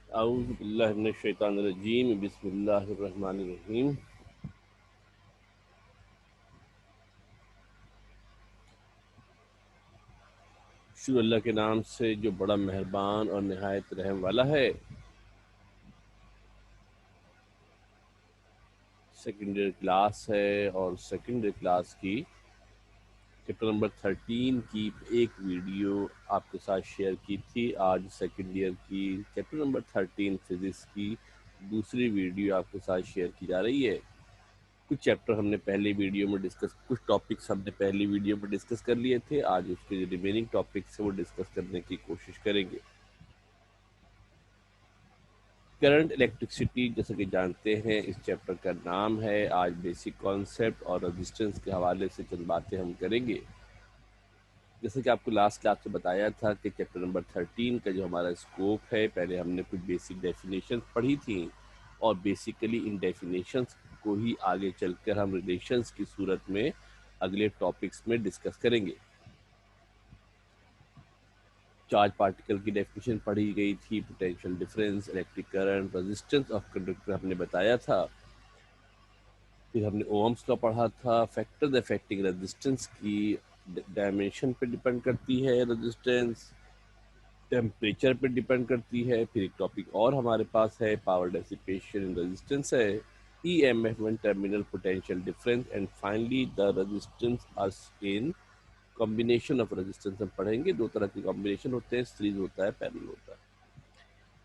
औज़ु बिल्लाहि मिनश शैतानिर रजीम बिस्मिल्लाहिर रहमानिर रहीम। शुरू अल्लाह के नाम से जो बड़ा मेहरबान और निहायत रहम वाला है। सेकेंडरी क्लास है और सेकेंडरी क्लास की चैप्टर नंबर 13 की एक वीडियो आपके साथ शेयर की थी। आज सेकेंड ईयर की चैप्टर नंबर 13 फिजिक्स की दूसरी वीडियो आपके साथ शेयर की जा रही है। कुछ चैप्टर हमने पहले वीडियो में डिस्कस, कुछ टॉपिक्स हमने पहली वीडियो में डिस्कस कर लिए थे। आज उसके जो रिमेनिंग टॉपिक्स है वो डिस्कस करने की कोशिश करेंगे। करंट इलेक्ट्रिसिटी जैसे कि जानते हैं इस चैप्टर का नाम है। आज बेसिक कॉन्सेप्ट और रेजिस्टेंस के हवाले से चंद बातें हम करेंगे। जैसे कि आपको लास्ट क्लास में बताया था कि चैप्टर नंबर 13 का जो हमारा स्कोप है, पहले हमने कुछ बेसिक डेफिनेशन पढ़ी थी और बेसिकली इन डेफिनेशंस को ही आगे चलकर हम रिलेशंस की सूरत में अगले टॉपिक्स में डिस्कस करेंगे। चार्ज पार्टिकल की डेफिनेशन पढ़ी गई थी, potential difference, electric current, resistance of conductor हमने बताया था। फिर हमने ओम्स का पढ़ा था। फैक्टर्स अफेक्टिंग रेजिस्टेंस की डायमेंशन पे डिपेंड करती है, रेजिस्टेंस टेम्परेचर पे डिपेंड करती है। फिर एक टॉपिक और हमारे पास है, पावर डेसिपेशन इन रेजिस्टेंस है, EMF one terminal potential difference and finally the resistance are in combination of resistance हम पढ़ेंगे। दो तरह के कॉम्बिनेशन होते हैं, सीरीज होता है, पैरेलल होता है।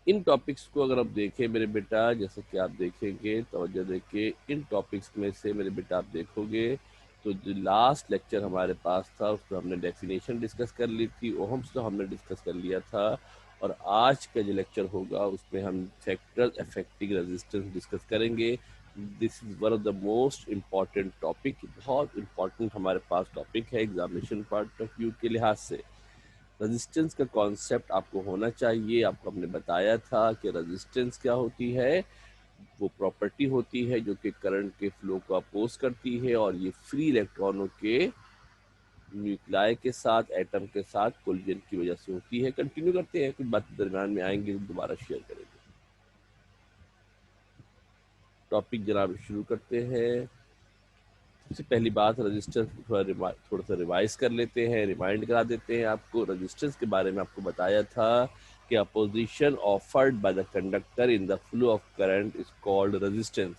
इन टॉपिक्स को अगर आप देखें मेरे बेटा, जैसे कि आप देखेंगे तवज्जो देके, इन टॉपिक्स में से मेरे बेटा आप देखोगे तो जो लास्ट लेक्चर हमारे पास था उसमें हमने डेफिनेशन डिस्कस कर ली थी, ओहम्स तो हमने डिस्कस कर लिया था। और आज का जो लेक्चर होगा उसमें हम फैक्टर्स अफेक्टिंग रेजिस्टेंस डिस्कस करेंगे। This is one of the most important topic, बहुत इम्पॉर्टेंट हमारे पास टॉपिक है एग्जामिनेशन पॉइंट ऑफ व्यू के लिहाज से। रेजिस्टेंस का कॉन्सेप्ट आपको होना चाहिए। आपको हमने बताया था कि रेजिस्टेंस क्या होती है। वो प्रॉपर्टी होती है जो कि करंट के फ्लो को अपोज करती है और ये फ्री इलेक्ट्रॉनों के न्यूक्लियाई के साथ, एटम के साथ कोलिजन की वजह से होती है। कंटिन्यू करते हैं, कुछ बात दरम्यान में आएंगे तो दोबारा शेयर करेंगे। टॉपिक जनाब शुरू करते हैं। सबसे पहली बात, रेजिस्टेंस थोड़ा सा रिवाइज कर लेते हैं, रिमाइंड करा देते हैं आपको। रेजिस्टेंस के बारे में आपको बताया था कि opposition offered by the conductor in the flow of current is called resistance.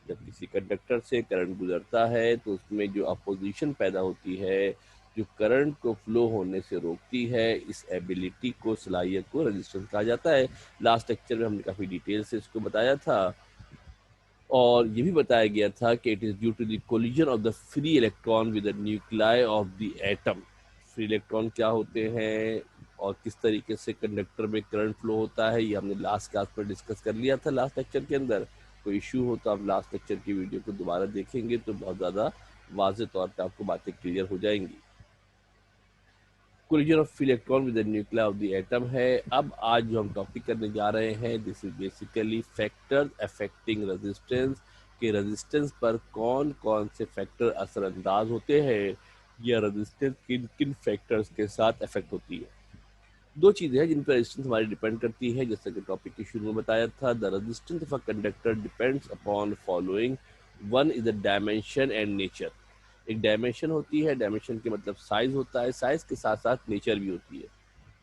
जब किसी कंडक्टर से करंट गुजरता है तो उसमें जो अपोजिशन पैदा होती है, जो करंट को फ्लो होने से रोकती है, इस एबिलिटी को, सलाहियत को रेजिस्टेंस कहा जाता है। लास्ट लेक्चर में हमने काफ़ी डिटेल से इसको बताया था और ये भी बताया गया था कि it is due to the collision of the free electron with the nuclei of the atom. Free electron क्या होते हैं और किस तरीके से कंडक्टर में करंट फ्लो होता है, ये हमने लास्ट क्लास में डिस्कस कर लिया था लास्ट लेक्चर के अंदर। कोई इशू हो तो आप लास्ट लेक्चर की वीडियो को दोबारा देखेंगे तो बहुत ज़्यादा वाज़ेह तौर पर आपको बातें क्लियर हो जाएंगी। Collision of electron with the nuclear of the atom है। अब आज जो हम टॉपिक करने जा रहे हैं, this is basically factors affecting resistance, के रेजिस्टेंस पर कौन कौन से फैक्टर असरअंदाज होते हैं या रेजिस्टेंस किन किन फैक्टर्स के साथ अफेक्ट होती है। दो चीज़ें हैं जिन पर रेजिस्टेंस हमारी डिपेंड करती है। जैसे कि टॉपिक के शुरू में बताया था, the resistance of a conductor depends upon following. One is the dimension and nature. एक डायमेंशन होती है, डायमेंशन के मतलब साइज होता है, साइज के साथ साथ नेचर भी होती है।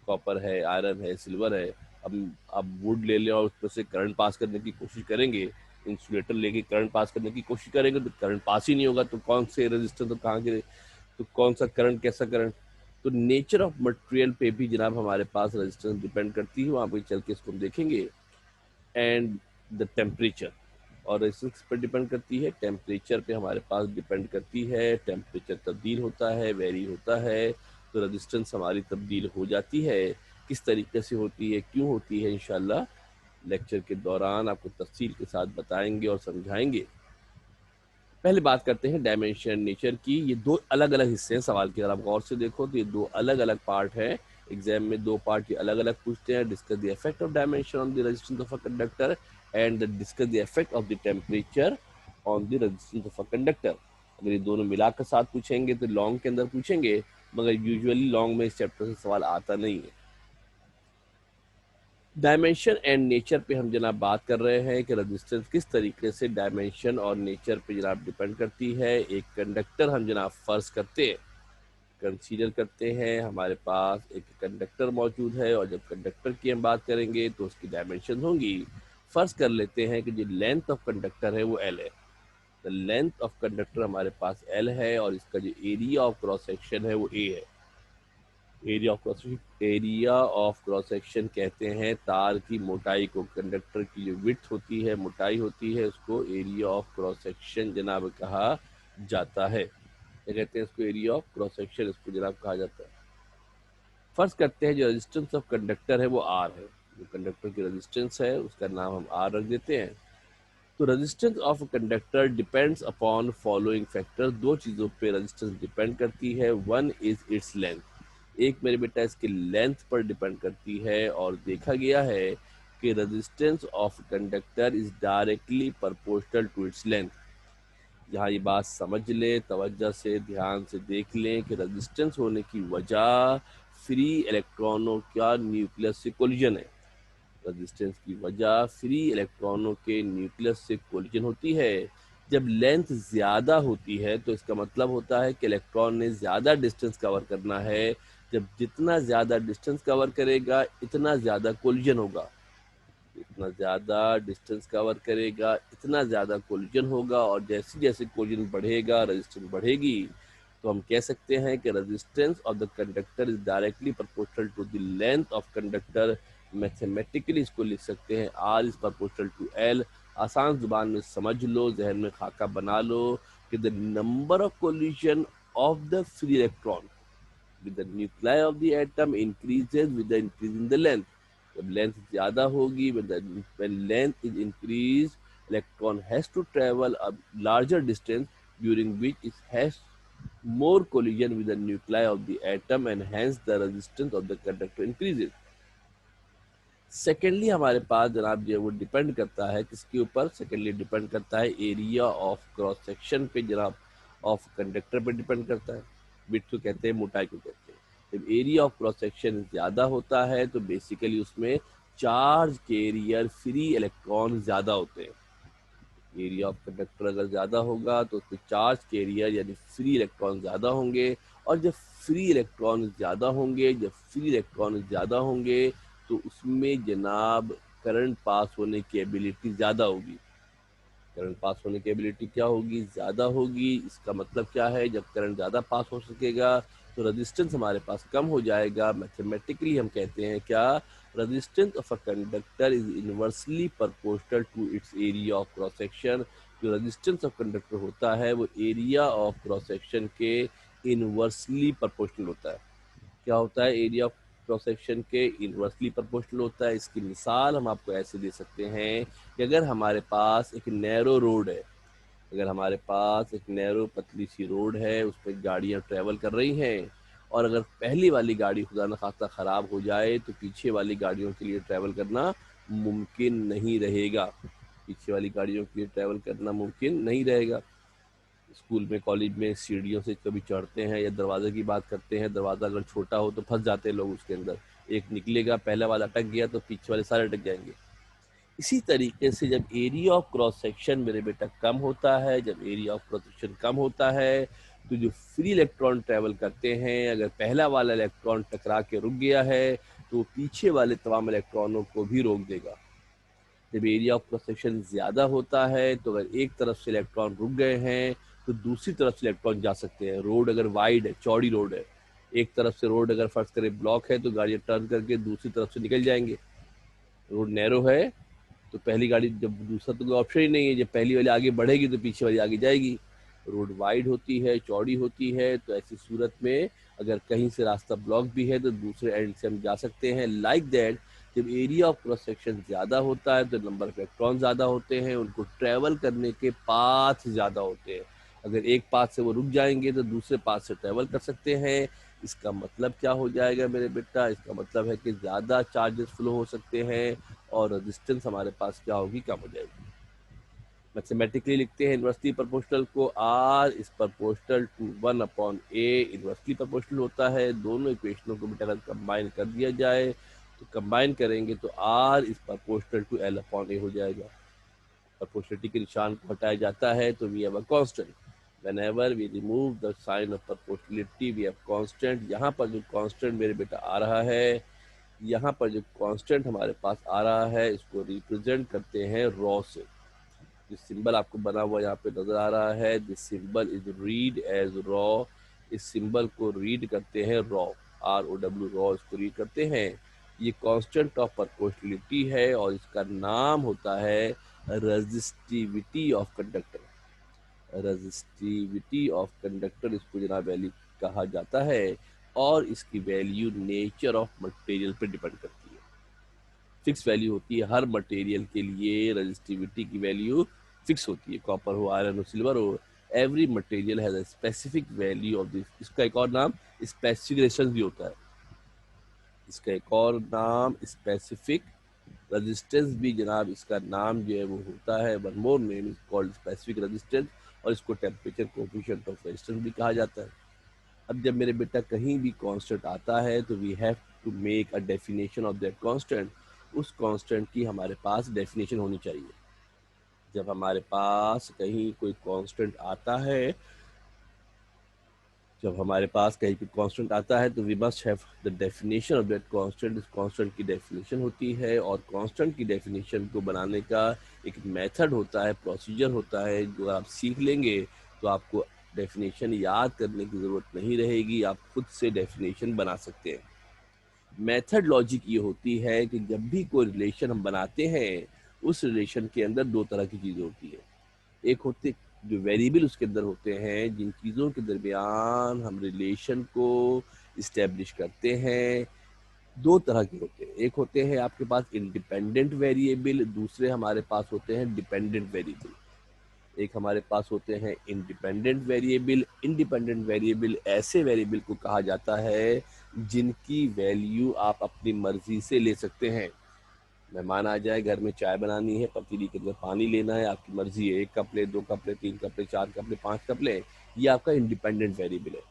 कॉपर है, आयरन है, सिल्वर है। अब वुड ले लें और उसमें से करंट पास करने की कोशिश करेंगे, इंसुलेटर लेके करंट पास करने की कोशिश करेंगे तो करंट पास ही नहीं होगा। तो कौन से रेजिस्टेंस, तो कहाँ के, तो कौन सा करंट, कैसा करंट। तो नेचर ऑफ मटेरियल पे भी जनाब हमारे पास रेजिस्टेंस डिपेंड करती है, वहाँ पे चल के इसको हम देखेंगे। एंड द टेम्परेचर, और रेजिस्टेंस पर डिपेंड करती है, टेम्परेचर पे हमारे पास डिपेंड करती है। टेम्परेचर तब्दील होता है, वेरी होता है, तो रेजिस्टेंस हमारी तब्दील हो जाती है। किस तरीके से होती है, क्यों होती है, इंशाल्लाह लेक्चर के दौरान आपको तफसील के साथ बताएंगे और समझाएंगे। पहले बात करते हैं डायमेंशन नेचर की। ये दो अलग अलग हिस्से हैं सवाल के, अगर आप गौर से देखो तो ये दो अलग अलग पार्ट हैं। एग्जाम में दो पार्ट ये अलग अलग पूछते हैं, discuss the effect of dimension on the resistance of a conductor and discuss the effect of the temperature on the resistance of a conductor. अगर ये दोनों मिलाकर साथ पूछेंगे तो लॉन्ग के अंदर पूछेंगे, मगर यूजुअली लॉन्ग में इस चैप्टर से सवाल आता नहीं है। डायमेंशन एंड नेचर पे हम जनाब बात कर रहे हैं कि रेजिस्टेंस किस तरीके से डायमेंशन और नेचर पे जनाब डिपेंड करती है। एक कंडक्टर हम जनाब फर्ज करते हैं, कंसीडर करते हैं हमारे पास एक कंडक्टर मौजूद है, और जब कंडक्टर की हम बात करेंगे तो उसकी डायमेंशन होंगी। फर्ज कर लेते हैं कि जो लेंथ ऑफ कंडक्टर है वो एल है। द लेंथ ऑफ कंडक्टर हमारे पास एल है और इसका जो एरिया ऑफ क्रॉस सेक्शन है वो ए है। एरिया ऑफ क्रॉस सेक्शन कहते हैं तार की मोटाई को। कंडक्टर की जो विड्थ होती है, मोटाई होती है, उसको एरिया ऑफ क्रॉस सेक्शन जनाब कहा जाता है। क्या कहते हैं इसको? एरिया ऑफ क्रॉस सेक्शन इसको जनाब कहा जाता है। फर्ज करते हैं जो रेजिस्टेंस ऑफ कंडक्टर है वो आर है। जो कंडक्टर की रेजिस्टेंस है उसका नाम हम आर रख देते हैं। तो resistance of conductor depends upon following factor. दो चीज़ों पे रेजिस्टेंस डिपेंड करती है। वन इज इट्स लेंथ, एक मेरे बेटा इसकी लेंथ पर डिपेंड करती है, और देखा गया है कि resistance of conductor is directly proportional to its length. यहाँ ये बात समझ ले, तवज्जो से ध्यान से देख लें कि रेजिस्टेंस होने की वजह फ्री इलेक्ट्रॉनों का न्यूक्लियस से कोलिजन है। रेजिस्टेंस की वजह फ्री इलेक्ट्रॉनों के न्यूक्लियस से कोलिजन होती है। जब लेंथ ज़्यादा होती है तो इसका मतलब होता है कि इलेक्ट्रॉन ने ज़्यादा डिस्टेंस कवर करना है। जब जितना ज़्यादा डिस्टेंस कवर करेगा इतना ज़्यादा कोलिजन होगा। इतना ज़्यादा डिस्टेंस कवर करेगा इतना ज़्यादा कोलिजन होगा, और जैसे जैसे कोलिजन बढ़ेगा रेजिस्टेंस बढ़ेगी। तो हम कह सकते हैं कि resistance of the conductor is directly proportional to the length of conductor. Mathematically इसको लिख सकते हैं R is proportional to L. आसान जुबान में समझ लो, जहन में खाका बना लो कि the number of collision of the free electron with the nuclei of the atom increases with the increase in the length. जब लेंथ ज़्यादा होगी, when length is increased, electron has to travel a larger distance, during which it has more collision with the nuclei of the atom, and hence the resistance of the conductor increases. Secondly हमारे पास जनाब जो वो depend करता है किसके ऊपर? Secondly depend करता है एरिया ऑफ क्रॉस सेक्शन पे जनाब, ऑफ कंडक्टर पे डिपेंड करता है। विड्थ को कहते हैं, मोटाई को कहते हैं। जब एरिया ऑफ क्रॉस सेक्शन ज़्यादा होता है तो बेसिकली उसमें चार्ज कैरियर फ्री इलेक्ट्रॉन ज़्यादा होते हैं। एरिया ऑफ कंडक्टर अगर ज़्यादा होगा तो उसमें चार्ज कैरियर यानी फ्री इलेक्ट्रॉन ज़्यादा होंगे, और जब फ्री इलेक्ट्रॉन ज़्यादा होंगे, तो उसमें जनाब करंट पास होने की एबिलिटी ज़्यादा होगी। करंट पास होने की एबिलिटी क्या होगी? ज़्यादा होगी। इसका मतलब क्या है? जब करंट ज़्यादा पास हो सकेगा तो रेजिस्टेंस हमारे पास कम हो जाएगा। मैथमेटिकली हम कहते हैं क्या? Resistance of a conductor is inversely proportional to its area of cross section. जो रेजिस्टेंस ऑफ कंडक्टर होता है वो एरिया ऑफ क्रॉस सेक्शन के इनवर्सली प्रोपोर्शनल होता है। क्या होता है? एरिया ऑफ क्रॉस सेक्शन के इनवर्सली प्रोपोर्शनल होता है। इसकी मिसाल हम आपको ऐसे दे सकते हैं कि अगर हमारे पास एक नैरो रोड है, अगर हमारे पास एक नैरो पतली सी रोड है, उस पर गाड़ियाँ ट्रैवल कर रही हैं, और अगर पहली वाली गाड़ी खुदा न खास्ता ख़राब हो जाए तो पीछे वाली गाड़ियों के लिए ट्रैवल करना मुमकिन नहीं रहेगा। पीछे वाली गाड़ियों के लिए ट्रैवल करना मुमकिन नहीं रहेगा। स्कूल में, कॉलेज में सीढ़ियों से कभी चढ़ते हैं या दरवाजे की बात करते हैं, दरवाज़ा अगर छोटा हो तो फंस जाते हैं लोग उसके अंदर। एक निकलेगा, पहला वाला अटक गया तो पीछे वाले सारे अटक जाएंगे। इसी तरीके से जब एरिया ऑफ क्रॉस सेक्शन मेरे बेटा कम होता है, जब एरिया ऑफ क्रॉस सेक्शन कम होता है तो जो फ्री इलेक्ट्रॉन ट्रैवल करते हैं, अगर पहला वाला इलेक्ट्रॉन टकरा के रुक गया है तो पीछे वाले तमाम इलेक्ट्रॉनों को भी रोक देगा। जब एरिया ऑफ क्रॉस सेक्शन ज़्यादा होता है तो अगर एक तरफ से इलेक्ट्रॉन रुक गए हैं तो दूसरी तरफ से इलेक्ट्रॉन जा सकते हैं। रोड अगर वाइड है, चौड़ी रोड है, एक तरफ से रोड अगर फर्ज करें ब्लॉक है तो गाड़ियाँ टर्न करके दूसरी तरफ से निकल जाएंगे। रोड नैरो है तो पहली गाड़ी, जब दूसरा तो कोई ऑप्शन ही नहीं है, जब पहली वाली आगे बढ़ेगी तो पीछे वाली आगे जाएगी। रोड वाइड होती है, चौड़ी होती है, तो ऐसी सूरत में अगर कहीं से रास्ता ब्लॉक भी है तो दूसरे एंड से हम जा सकते हैं। लाइक दैट जब एरिया ऑफ क्रॉस सेक्शन ज़्यादा होता है तो नंबर ऑफ इलेक्ट्रॉन ज़्यादा होते हैं, उनको ट्रैवल करने के पाथ ज़्यादा होते हैं। अगर एक पाथ से वो रुक जाएंगे तो दूसरे पाथ से ट्रैवल कर सकते हैं। इसका मतलब क्या हो जाएगा मेरे बेटा? इसका मतलब है कि ज़्यादा चार्जेस फ्लो हो सकते हैं और रेजिस्टेंस हमारे पास क्या होगी? कम हो जाएगी। मैथमेटिकली लिखते हैं इन्वर्सली प्रोपोर्शनल को, R is proportional to 1/a। Inversely proportional होता है, दोनों इक्वेशनों को बेटा अगर कंबाइन कर दिया जाए तो कंबाइन करेंगे तो R is proportional to L upon A हो जाएगा। प्रोपोर्शनलिटी के निशान को हटाया जाता है तो we have a constant. Whenever we remove the sign of proportionality we have constant. यहाँ पर जो कांस्टेंट मेरे बेटा आ रहा है, यहाँ पर जो कांस्टेंट हमारे पास आ रहा है, इसको रिप्रेजेंट करते हैं रॉ से। जिस सिंबल आपको बना हुआ यहाँ पे नजर आ रहा है, this symbol is read as rho. इस सिंबल को रीड करते हैं रॉ, ROW, रॉ इसको रीड करते हैं। ये कांस्टेंट ऑफ प्रोपोर्शनलिटी है और इसका नाम होता है resistivity of conductor. Resistivity of conductor इसको जनाब वैल्यू कहा जाता है और इसकी वैल्यू नेचर ऑफ मटेरियल पर डिपेंड करती है। फिक्स वैल्यू होती है हर मटेरियल के लिए, रेजिस्टिविटी की वैल्यू फिक्स होती है, कॉपर हो, आयरन हो, सिल्वर हो। Every material has a specific value of this. इसका एक और नाम स्पेसिफिक रेजिस्टेंस भी होता है। इसका एक और नाम स्पेसिफिक रेजिस्टेंस भी जनाब, इसका नाम जो है वो होता है, one more name is called specific resistance. और इसको टेम्परेचर कोएफिशिएंट ऑफ रेजिस्टेंस भी कहा जाता है। अब जब मेरे बेटा कहीं भी कांस्टेंट आता है तो we have to make a definition of that constant. उस कांस्टेंट की हमारे पास डेफिनेशन होनी चाहिए। जब हमारे पास कहीं कोई कांस्टेंट आता है, जब हमारे पास कहीं कोई कांस्टेंट आता है तो we must have the definition of that constant. इस कांस्टेंट की डेफिनेशन होती है और कांस्टेंट की डेफिनेशन को बनाने का एक मेथड होता है, प्रोसीजर होता है, जो आप सीख लेंगे तो आपको डेफिनेशन याद करने की ज़रूरत नहीं रहेगी, आप खुद से डेफिनेशन बना सकते हैं। मेथड लॉजिक ये होती है कि जब भी कोई रिलेशन हम बनाते हैं, उस रिलेशन के अंदर दो तरह की चीज़ें होती है। एक होते जो वेरिएबल उसके अंदर होते हैं, जिन चीज़ों के दरमियान हम रिलेशन को इस्टेब्लिश करते हैं, दो तरह के होते हैं। एक होते हैं आपके पास इंडिपेंडेंट वेरिएबल, दूसरे हमारे पास होते हैं डिपेंडेंट वेरिएबल। एक हमारे पास होते हैं इंडिपेंडेंट वेरिएबल। इंडिपेंडेंट वेरिएबल ऐसे वेरिएबल को कहा जाता है जिनकी वैल्यू आप अपनी मर्जी से ले सकते हैं। मेहमान आ जाए, घर में चाय बनानी है, पतीली के अंदर पानी लेना है, आपकी मर्जी है, 1 कप ले, 2 कप ले, 3 कप ले, 4 कप ले, 5 कप ले, ये आपका इंडिपेंडेंट वेरिएबल है।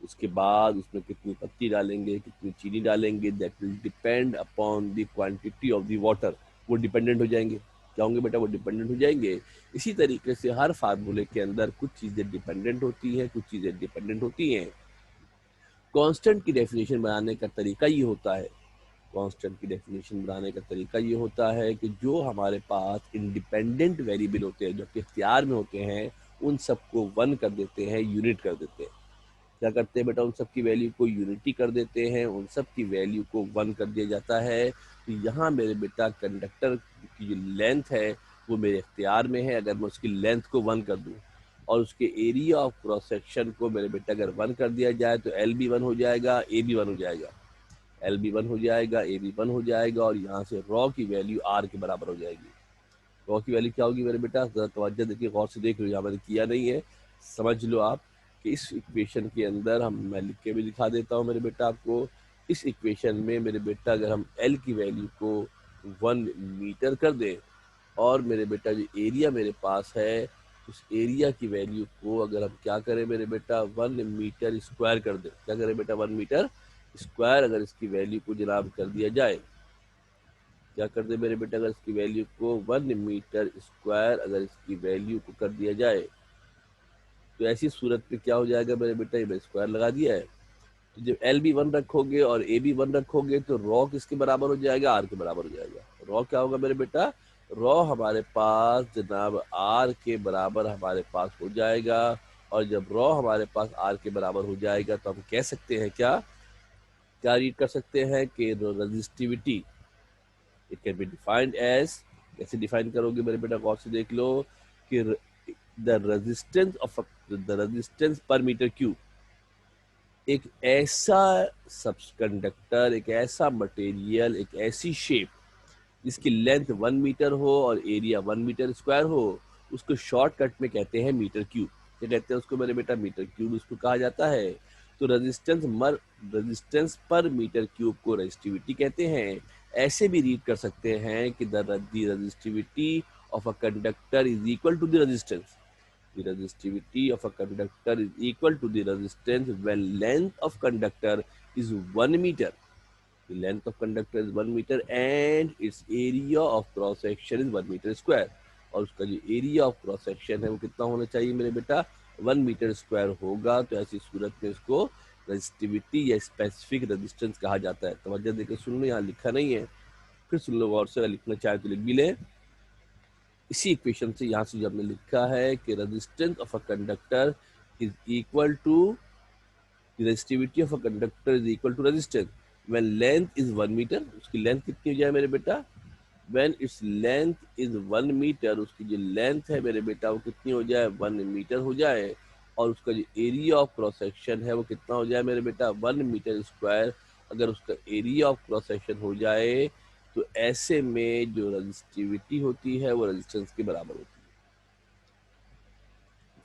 उसके बाद उसमें कितनी पत्ती डालेंगे, कितनी चीनी डालेंगे, that will depend upon the quantity of the water. वो डिपेंडेंट हो जाएंगे। क्या होंगे बेटा? वो डिपेंडेंट हो जाएंगे। इसी तरीके से हर फार्मूले के अंदर कुछ चीज़ें डिपेंडेंट होती हैं, कुछ चीज़ें डिपेंडेंट होती हैं। कांस्टेंट की डेफिनेशन बनाने का तरीका ये होता है, कांस्टेंट की डेफिनेशन बनाने का तरीका ये होता है कि जो हमारे पास इंडिपेंडेंट वेरिएबल होते हैं, जो कि इख्तियार में होते हैं, उन सबको 1 कर देते हैं, यूनिट कर देते हैं। क्या करते हैं बेटा? उन सब की वैल्यू को यूनिटी कर देते हैं, उन सब की वैल्यू को 1 कर दिया जाता है। तो यहाँ मेरे बेटा कंडक्टर की जो लेंथ है वो मेरे इख्तियार में है। अगर मैं उसकी लेंथ को 1 कर दूँ और उसके एरिया ऑफ क्रॉस सेक्शन को मेरे बेटा अगर 1 कर दिया जाए तो एल भी 1 हो जाएगा, ए भी 1 हो जाएगा, एल भी 1 हो जाएगा, ए भी 1 हो जाएगा और यहाँ से रॉ की वैल्यू आर के बराबर हो जाएगी। रॉ की वैल्यू क्या होगी मेरे बेटा? जरा तवज्जो देखिए, गौर से देख लो, यहाँ मैंने किया नहीं है, समझ लो आप कि इस इक्वेशन के अंदर हम, मैं लिख के भी दिखा देता हूँ मेरे बेटा आपको। इस इक्वेशन में मेरे बेटा अगर हम एल की वैल्यू को 1 मीटर कर दें और मेरे बेटा जो एरिया मेरे पास है, उस एरिया की वैल्यू को अगर हम क्या करें मेरे बेटा, 1 मीटर स्क्वायर कर दें। क्या करें बेटा? 1 मीटर स्क्वायर अगर इसकी वैल्यू को जनाब कर दिया जाए, क्या कर दे मेरे बेटा? अगर इसकी वैल्यू को 1 मीटर स्क्वायर अगर इसकी वैल्यू को कर दिया जाए तो ऐसी सूरत में क्या हो जाएगा मेरे बेटा? ये स्क्वायर लगा दिया है, तो जब एल भी 1 रखोगे और ए भी 1 रखोगे तो रॉ किसके बराबर हो जाएगा? आर के बराबर हो जाएगा। रॉ क्या होगा मेरे बेटा? रॉ हमारे पास जनाब आर के बराबर हमारे पास हो जाएगा। और जब रॉ हमारे पास आर के बराबर हो जाएगा तो हम कह सकते हैं क्या, क्या रीड कर सकते हैं कि resistivity it can be defined as, कैसे डिफाइन करोगे मेरे बेटा? गौर से देख लो कि the resistance per metre cube, एक ऐसा सबकंडक्टर, एक ऐसा मटेरियल, एक ऐसी शेप जिसकी लेंथ 1 मीटर हो और एरिया 1 मीटर स्क्वायर हो, उसको शॉर्टकट में कहते हैं मीटर क्यूब। क्या कहते हैं उसको मेरे बेटा? मीटर क्यूब उसको कहा जाता है। तो रेजिस्टेंस पर मीटर क्यूब को रेजिस्टिविटी कहते हैं। ऐसे भी रीड कर सकते हैं कि the resistivity of a conductor is equal to the resistance. The resistivity of a conductor is equal to the resistance when length of conductor is 1 meter. The length of conductor is 1 meter and its area of cross section is 1 meter square. और उसका जो area of cross section है वो कितना होना चाहिए मेरे बेटा, 1 मीटर स्क्वायर होगा। तो ऐसी सूरत में इसको रेजिस्टिविटी या स्पेसिफिक रेजिस्टेंस कहा जाता है। तवज्जो देकर सुन लो, यहाँ लिखा नहीं है, फिर सुन लो गौर से, अगर लिखना चाहे तो लिख भी ले। इसी इक्वेशन से यहाँ से जो हमने लिखा है कि resistance of a conductor is equal to resistivity of a conductor is equal to resistance when length is 1 meter। उसकी लेंथ कितनी हो जाए मेरे बेटा, when its length is 1 meter, उसकी जो लेंथ है मेरे बेटा वो कितनी हो जाए, 1 मीटर हो जाए। और उसका जो एरिया ऑफ क्रॉस सेक्शन है वो कितना हो जाए मेरे बेटा, 1 मीटर स्क्वायर। अगर उसका एरिया ऑफ क्रॉस सेक्शन हो जाए तो ऐसे में जो रजिस्टिविटी होती है वो रेजिस्टेंस के बराबर होती है।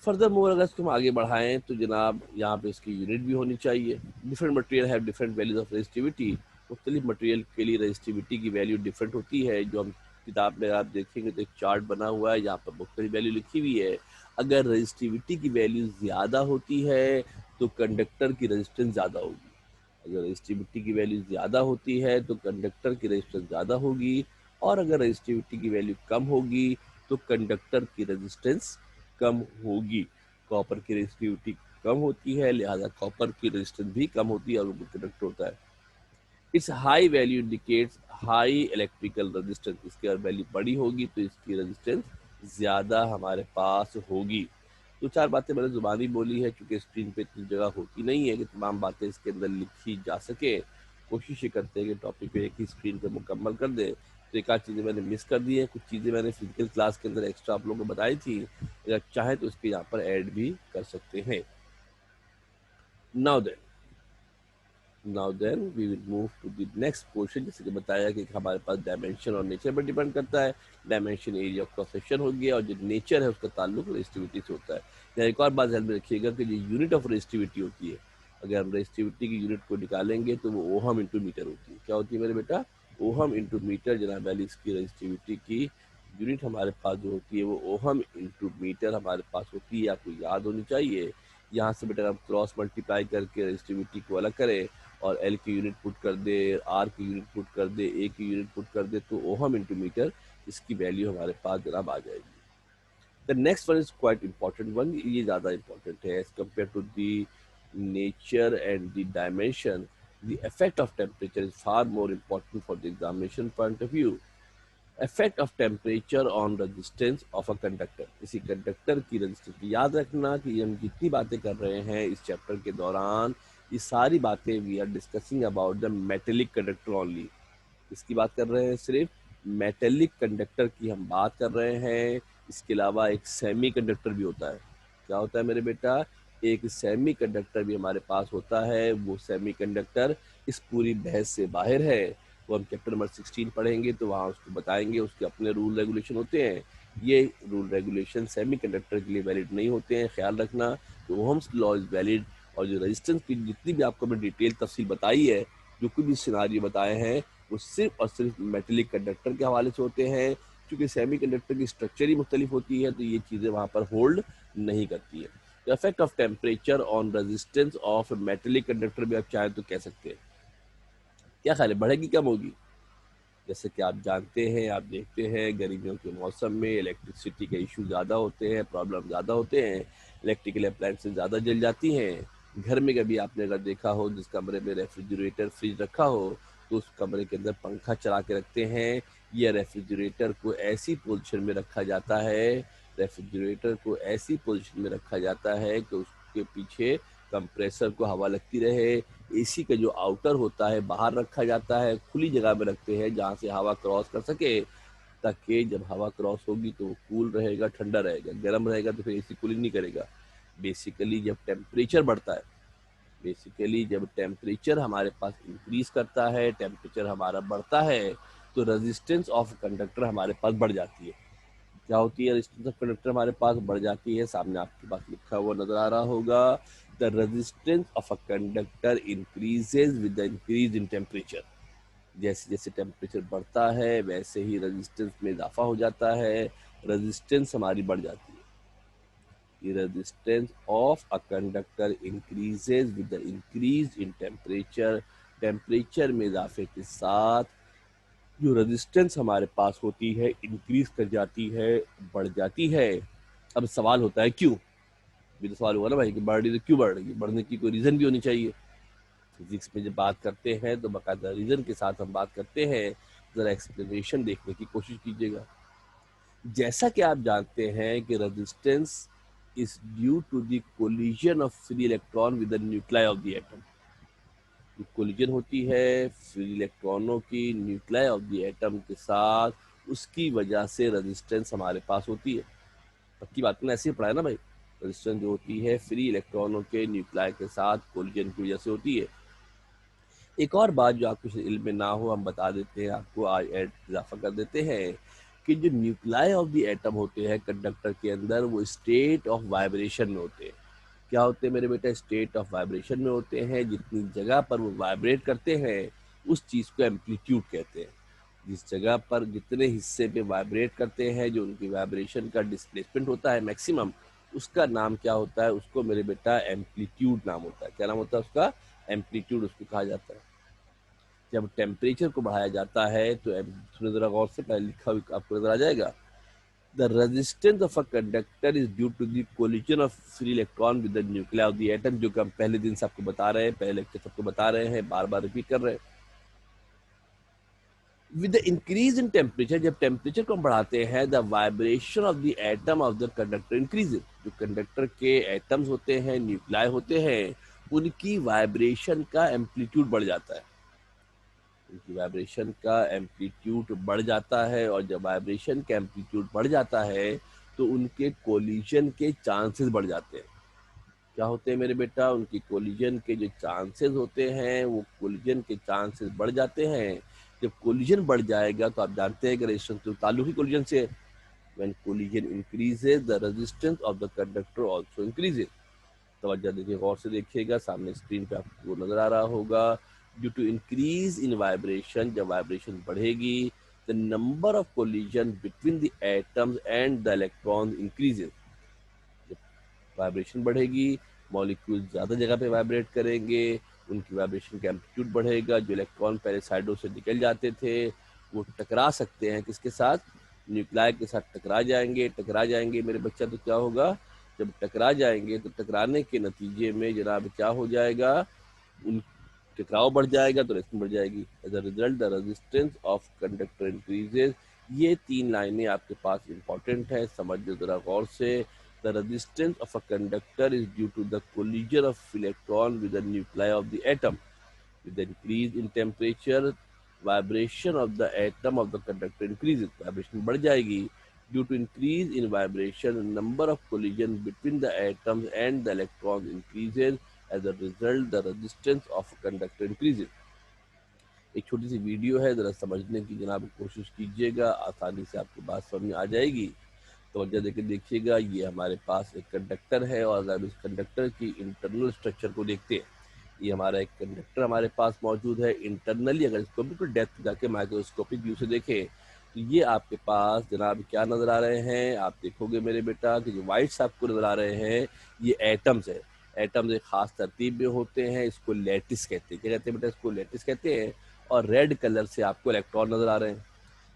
फर्दर मोर अगर इसको हम आगे बढ़ाएं तो जनाब यहाँ पे इसकी यूनिट भी होनी चाहिए। Different material have different values of resistivity. मुख्तलिफ मटेरियल के लिए रेजिस्टिविटी की वैल्यू डिफरेंट होती है। जो हम किताब में आप देखेंगे तो एक चार्ट बना हुआ है जहाँ पर मुख्तलिफ वैल्यू लिखी हुई है। अगर रेजिस्टिविटी की वैल्यू ज़्यादा होती है तो कंडक्टर की रेजिस्टेंस ज़्यादा होगी। अगर रेजिस्टिविटी की वैल्यू ज़्यादा होती है तो कंडक्टर की रेजिस्टेंस ज़्यादा होगी। और अगर रेजिस्टिविटी की वैल्यू कम होगी तो कंडक्टर की रेजिस्टेंस कम होगी। कॉपर की रेजिस्टिविटी कम होती है, लिहाजा कॉपर की रेजिस्टेंस भी कम होती है और वो कंडक्टर होता है। It's high value indicates high electrical resistance. इसकी अगर वैल्यू बड़ी होगी तो इसकी रेजिस्टेंस ज़्यादा हमारे पास होगी। तो चार बातें मैंने जुबानी बोली है, क्योंकि स्क्रीन पे इतनी जगह होती नहीं है कि तमाम बातें इसके अंदर लिखी जा सके। कोशिश ये करते हैं कि टॉपिक को एक ही स्क्रीन पे मुकम्मल कर दें। तो एक आध चीज़ें मैंने मिस कर दी हैं, कुछ चीज़ें मैंने फिजिकल क्लास के अंदर एक्स्ट्रा आप लोगों को बताई थी, अगर चाहें तो इसके यहाँ पर ऐड भी कर सकते हैं। Now then we will move to the next portion. जैसे कि बताया कि हमारे पास डायमेंशन और नेचर पर डिपेंड करता है। Dimension area of cross section हो गया और जो नेचर है उसका ताल्लुक रेजिस्टिविटी से होता है। यहाँ एक और बात ध्यान में रखिएगा कि जो यूनिट ऑफ रेजिस्टिविटी होती है, अगर हम रेजिस्टिविटी की यूनिट को निकालेंगे तो वो ओहम इंटू मीटर होती है। क्या होती है मेरे बेटा, ओहम इंटू मीटर। जनाब वाली इसकी रेजिस्टिविटी की यूनिट हमारे पास जो होती है वो ओहम इंटू मीटर हमारे पास होती है, आपको याद होनी चाहिए। यहाँ से बेटा हम क्रॉस मल्टीप्लाई करके रेजिस्टिविटी को अलग करें और एल की यूनिट पुट कर दे, आर की यूनिट पुट कर दे, ए की यूनिट पुट कर दे, तो ओहम इंटू मीटर इसकी वैल्यू हमारे पास जनाब आ जाएगी। The next one is quite important one, ये ज़्यादा इंपॉर्टेंट है as compare to the nature and the dimension. The effect of temperature is far more important for the examination point of view. Effect of temperature on resistance of a conductor. किसी conductor की resistance, याद रखना कि हम जितनी बातें कर रहे हैं इस चैप्टर के दौरान, ये सारी बातें we are discussing about the metallic conductor only. इसकी बात कर रहे हैं, सिर्फ मेटेलिक कंडक्टर की हम बात कर रहे हैं। इसके अलावा एक सेमी कंडक्टर भी होता है। क्या होता है मेरे बेटा, एक सेमी कंडक्टर भी हमारे पास होता है। वो सेमी कंडक्टर इस पूरी बहस से बाहर है। वो हम चैप्टर नंबर 16 पढ़ेंगे तो वहाँ उसको बताएंगे, उसके अपने रूल रेगुलेशन होते हैं। ये रूल रेगुलेशन सेमी कंडक्टर के लिए वैलिड नहीं होते हैं, ख्याल रखना। तो ओहम्स लॉ इज वैलिड। और जो रेजिस्टेंस की जितनी भी आपको मैंने डिटेल तफसील बताई है, जो कुछ भी सिनारियो बताए हैं, वो सिर्फ और सिर्फ मेटेलिक कंडक्टर के हवाले से होते हैं। क्योंकि सेमी कंडक्टर की स्ट्रक्चर ही मुख्तलिफ होती है तो ये चीज़ें वहाँ पर होल्ड नहीं करती है। The effect of temperature on resistance of metallic conductor भी आप चाहें तो कह सकते हैं। क्या ख्याल है, बढ़ेगी कम होगी? जैसे कि आप जानते हैं, आप देखते हैं गर्मियों के मौसम में इलेक्ट्रिसिटी के इशू ज़्यादा होते हैं, प्रॉब्लम ज़्यादा होते हैं, इलेक्ट्रिकल अप्लायंसेस ज़्यादा जल जाती हैं। घर में कभी आपने अगर देखा हो जिस कमरे में रेफ्रिजरेटर फ्रिज रखा हो तो उस कमरे के अंदर पंखा चला के रखते हैं। या रेफ्रिजरेटर को ऐसी पोजीशन में रखा जाता है, रेफ्रिजरेटर को ऐसी पोजीशन में रखा जाता है कि उसके पीछे कंप्रेसर को हवा लगती रहे। एसी का जो आउटर होता है बाहर रखा जाता है, खुली जगह में रखते हैं जहाँ से हवा क्रॉस कर सके, ताकि जब हवा क्रॉस होगी तो कूल रहेगा, ठंडा रहेगा। गर्म रहेगा तो फिर एसी कूलिंग नहीं करेगा। बेसिकली जब टेम्परेचर बढ़ता है, बेसिकली जब टेम्परेचर हमारे पास इंक्रीज करता है, टेम्परेचर हमारा बढ़ता है, तो रेजिस्टेंस ऑफ कंडक्टर हमारे पास बढ़ जाती है। क्या होती है रेजिस्टेंस ऑफ कंडक्टर हमारे पास बढ़ जाती है, सामने आपके पास लिखा हुआ नजर आ रहा होगा। The resistance of a conductor increases with the increase in temperature. जैसे जैसे टेम्परेचर बढ़ता है वैसे ही रेजिस्टेंस में इजाफा हो जाता है, रेजिस्टेंस हमारी बढ़ जाती है। The resistance of a conductor increases with the increase in temperature temperature में इजाफे के साथ जो रेजिस्टेंस हमारे पास होती है इंक्रीज कर जाती है, बढ़ जाती है। अब सवाल होता है क्यों? भी तो सवाल हुआ ना भाई कि बढ़ रही तो क्यों बढ़ रही है? बढ़ने की कोई रीजन भी होनी चाहिए। फिजिक्स में जब बात करते हैं तो बाकायदा रीजन के साथ हम बात करते हैं। जरा एक्सप्लेनेशन देखने की कोशिश कीजिएगा। जैसा कि आप जानते हैं कि resistance is due to the collision of free electron with the nuclei of the atom. Collision होती है फ्री इलेक्ट्रॉनों की न्यूक्लियाई ऑफ द एटम के साथ, उसकी वजह से रेजिस्टेंस हमारे पास होती है। पक्की बात में ऐसे ही पढ़ा है ना भाई। रेजिस्टेंस जो होती है फ्री इलेक्ट्रॉनों के न्यूक्लियाई के साथ कोलिजन की वजह से होती है। एक और बात जो आपको इल्म में ना हो हम बता देते हैं, आपको आज इजाफा कर देते हैं कि जो न्यूक्लियाई ऑफ द एटम होते हैं कंडक्टर के अंदर, वो स्टेट ऑफ वाइब्रेशन में होते हैं। क्या होते हैं मेरे बेटा? स्टेट ऑफ वाइब्रेशन में होते हैं। जितनी जगह पर वो वाइब्रेट करते हैं उस चीज़ को एम्पलीट्यूड कहते हैं। जिस जगह पर जितने हिस्से पे वाइब्रेट करते हैं, जो उनकी वाइब्रेशन का डिस्प्लेसमेंट होता है मैक्सिमम, उसका नाम क्या होता है? उसको मेरे बेटा एम्पलीट्यूड नाम होता है। क्या नाम होता है उसका? एम्पलीट्यूड उसको कहा जाता है। जब टेम्परेचर को बढ़ाया जाता है तो थोड़ी ज़रा गौर से पहले लिखा हुआ आपको नजर आ जाएगा। The resistance of a conductor is due to the collision of free electron with the nuclei of the atom, जो कि हम पहले दिन से आपको बता रहे हैं, पहले लेक्चर सबको बता रहे हैं, बार बार रिपीट कर रहे हैं। With the increase in temperature, जब टेम्परेचर को हम बढ़ाते हैं, the vibration of the atom of the conductor increases. जो कंडक्टर के एटम्स होते हैं, न्यूक्लियाई होते हैं, उनकी वाइब्रेशन का एम्पलीट्यूड बढ़ जाता है। उनकी वाइब्रेशन का एम्पलीट्यूड बढ़ जाता है, और जब वाइब्रेशन का एम्पलीट्यूड बढ़ जाता है तो उनके कोलिजन के चांसेस बढ़ जाते हैं। क्या होते हैं मेरे बेटा? उनकी कोलिजन के जो चांसेस होते हैं, वो कोलिजन के चांसेस बढ़ जाते हैं। जब कोलिजन बढ़ जाएगा तो आप जानते हैं कि रेजिस्टेंस तो ताल्लुक ही कोलिजन से है। When collision increases the resistance of the conductor also increases. तवज्जो देखिए, गौर से देखिएगा, सामने स्क्रीन पे आपको नजर आ रहा होगा। Due to increase in vibration, जब वाइब्रेशन बढ़ेगी, the number of collision between the atoms and the electron increases. जब वाइब्रेशन बढ़ेगी, मॉलिक्यूल ज़्यादा जगह पे वाइब्रेट करेंगे, उनकी वाइब्रेशन का एम्पलीट्यूड बढ़ेगा। जो इलेक्ट्रॉन पहले साइडों से निकल जाते थे वो टकरा सकते हैं किसके साथ? न्यूक्लियाई के साथ टकरा जाएंगे। टकरा जाएंगे मेरे बच्चा तो क्या होगा? जब टकरा जाएंगे तो टकराने के नतीजे में जनाब क्या हो जाएगा? उन टकराव बढ़ जाएगा तो रेजिस्टेंस बढ़ जाएगी। As a result the resistance of conductor increases. ये तीन लाइनें आपके पास इंपॉर्टेंट है, समझ लो जरा गौर से। The resistance of a conductor is due to the collision of electron with the nuclei of the atom. with the increase in temperature, vibration of the atom of the conductor increases, vibration बढ़ जाएगी। due to increase in vibration, number of collision between the atoms and the electrons increases, as a result the resistance of a conductor increases। एक छोटी सी video है, जरा समझने की जनाब कोशिश कीजिएगा, आसानी से आपको बात समझ में आ जाएगी। तो वजह देकर देखिएगा, ये हमारे पास एक कंडक्टर है, और अगर इस कंडक्टर की इंटरनल स्ट्रक्चर को देखते हैं, ये हमारा एक कंडक्टर हमारे पास मौजूद है। इंटरनली अगर इसको बिल्कुल डेप्थ जाके माइक्रोस्कोपिक व्यू से देखें तो ये आपके पास जनाब क्या नज़र आ रहे हैं? आप देखोगे मेरे बेटा कि जो वाइट्स आपको नज़र आ रहे हैं ये एटम्स है। एटम्स एक खास तरतीब में होते हैं, इसको लैटिस कहते हैं। क्या कहते हैं बेटा? इसको लैटिस कहते हैं। और रेड कलर से आपको इलेक्ट्रॉन नज़र आ रहे हैं।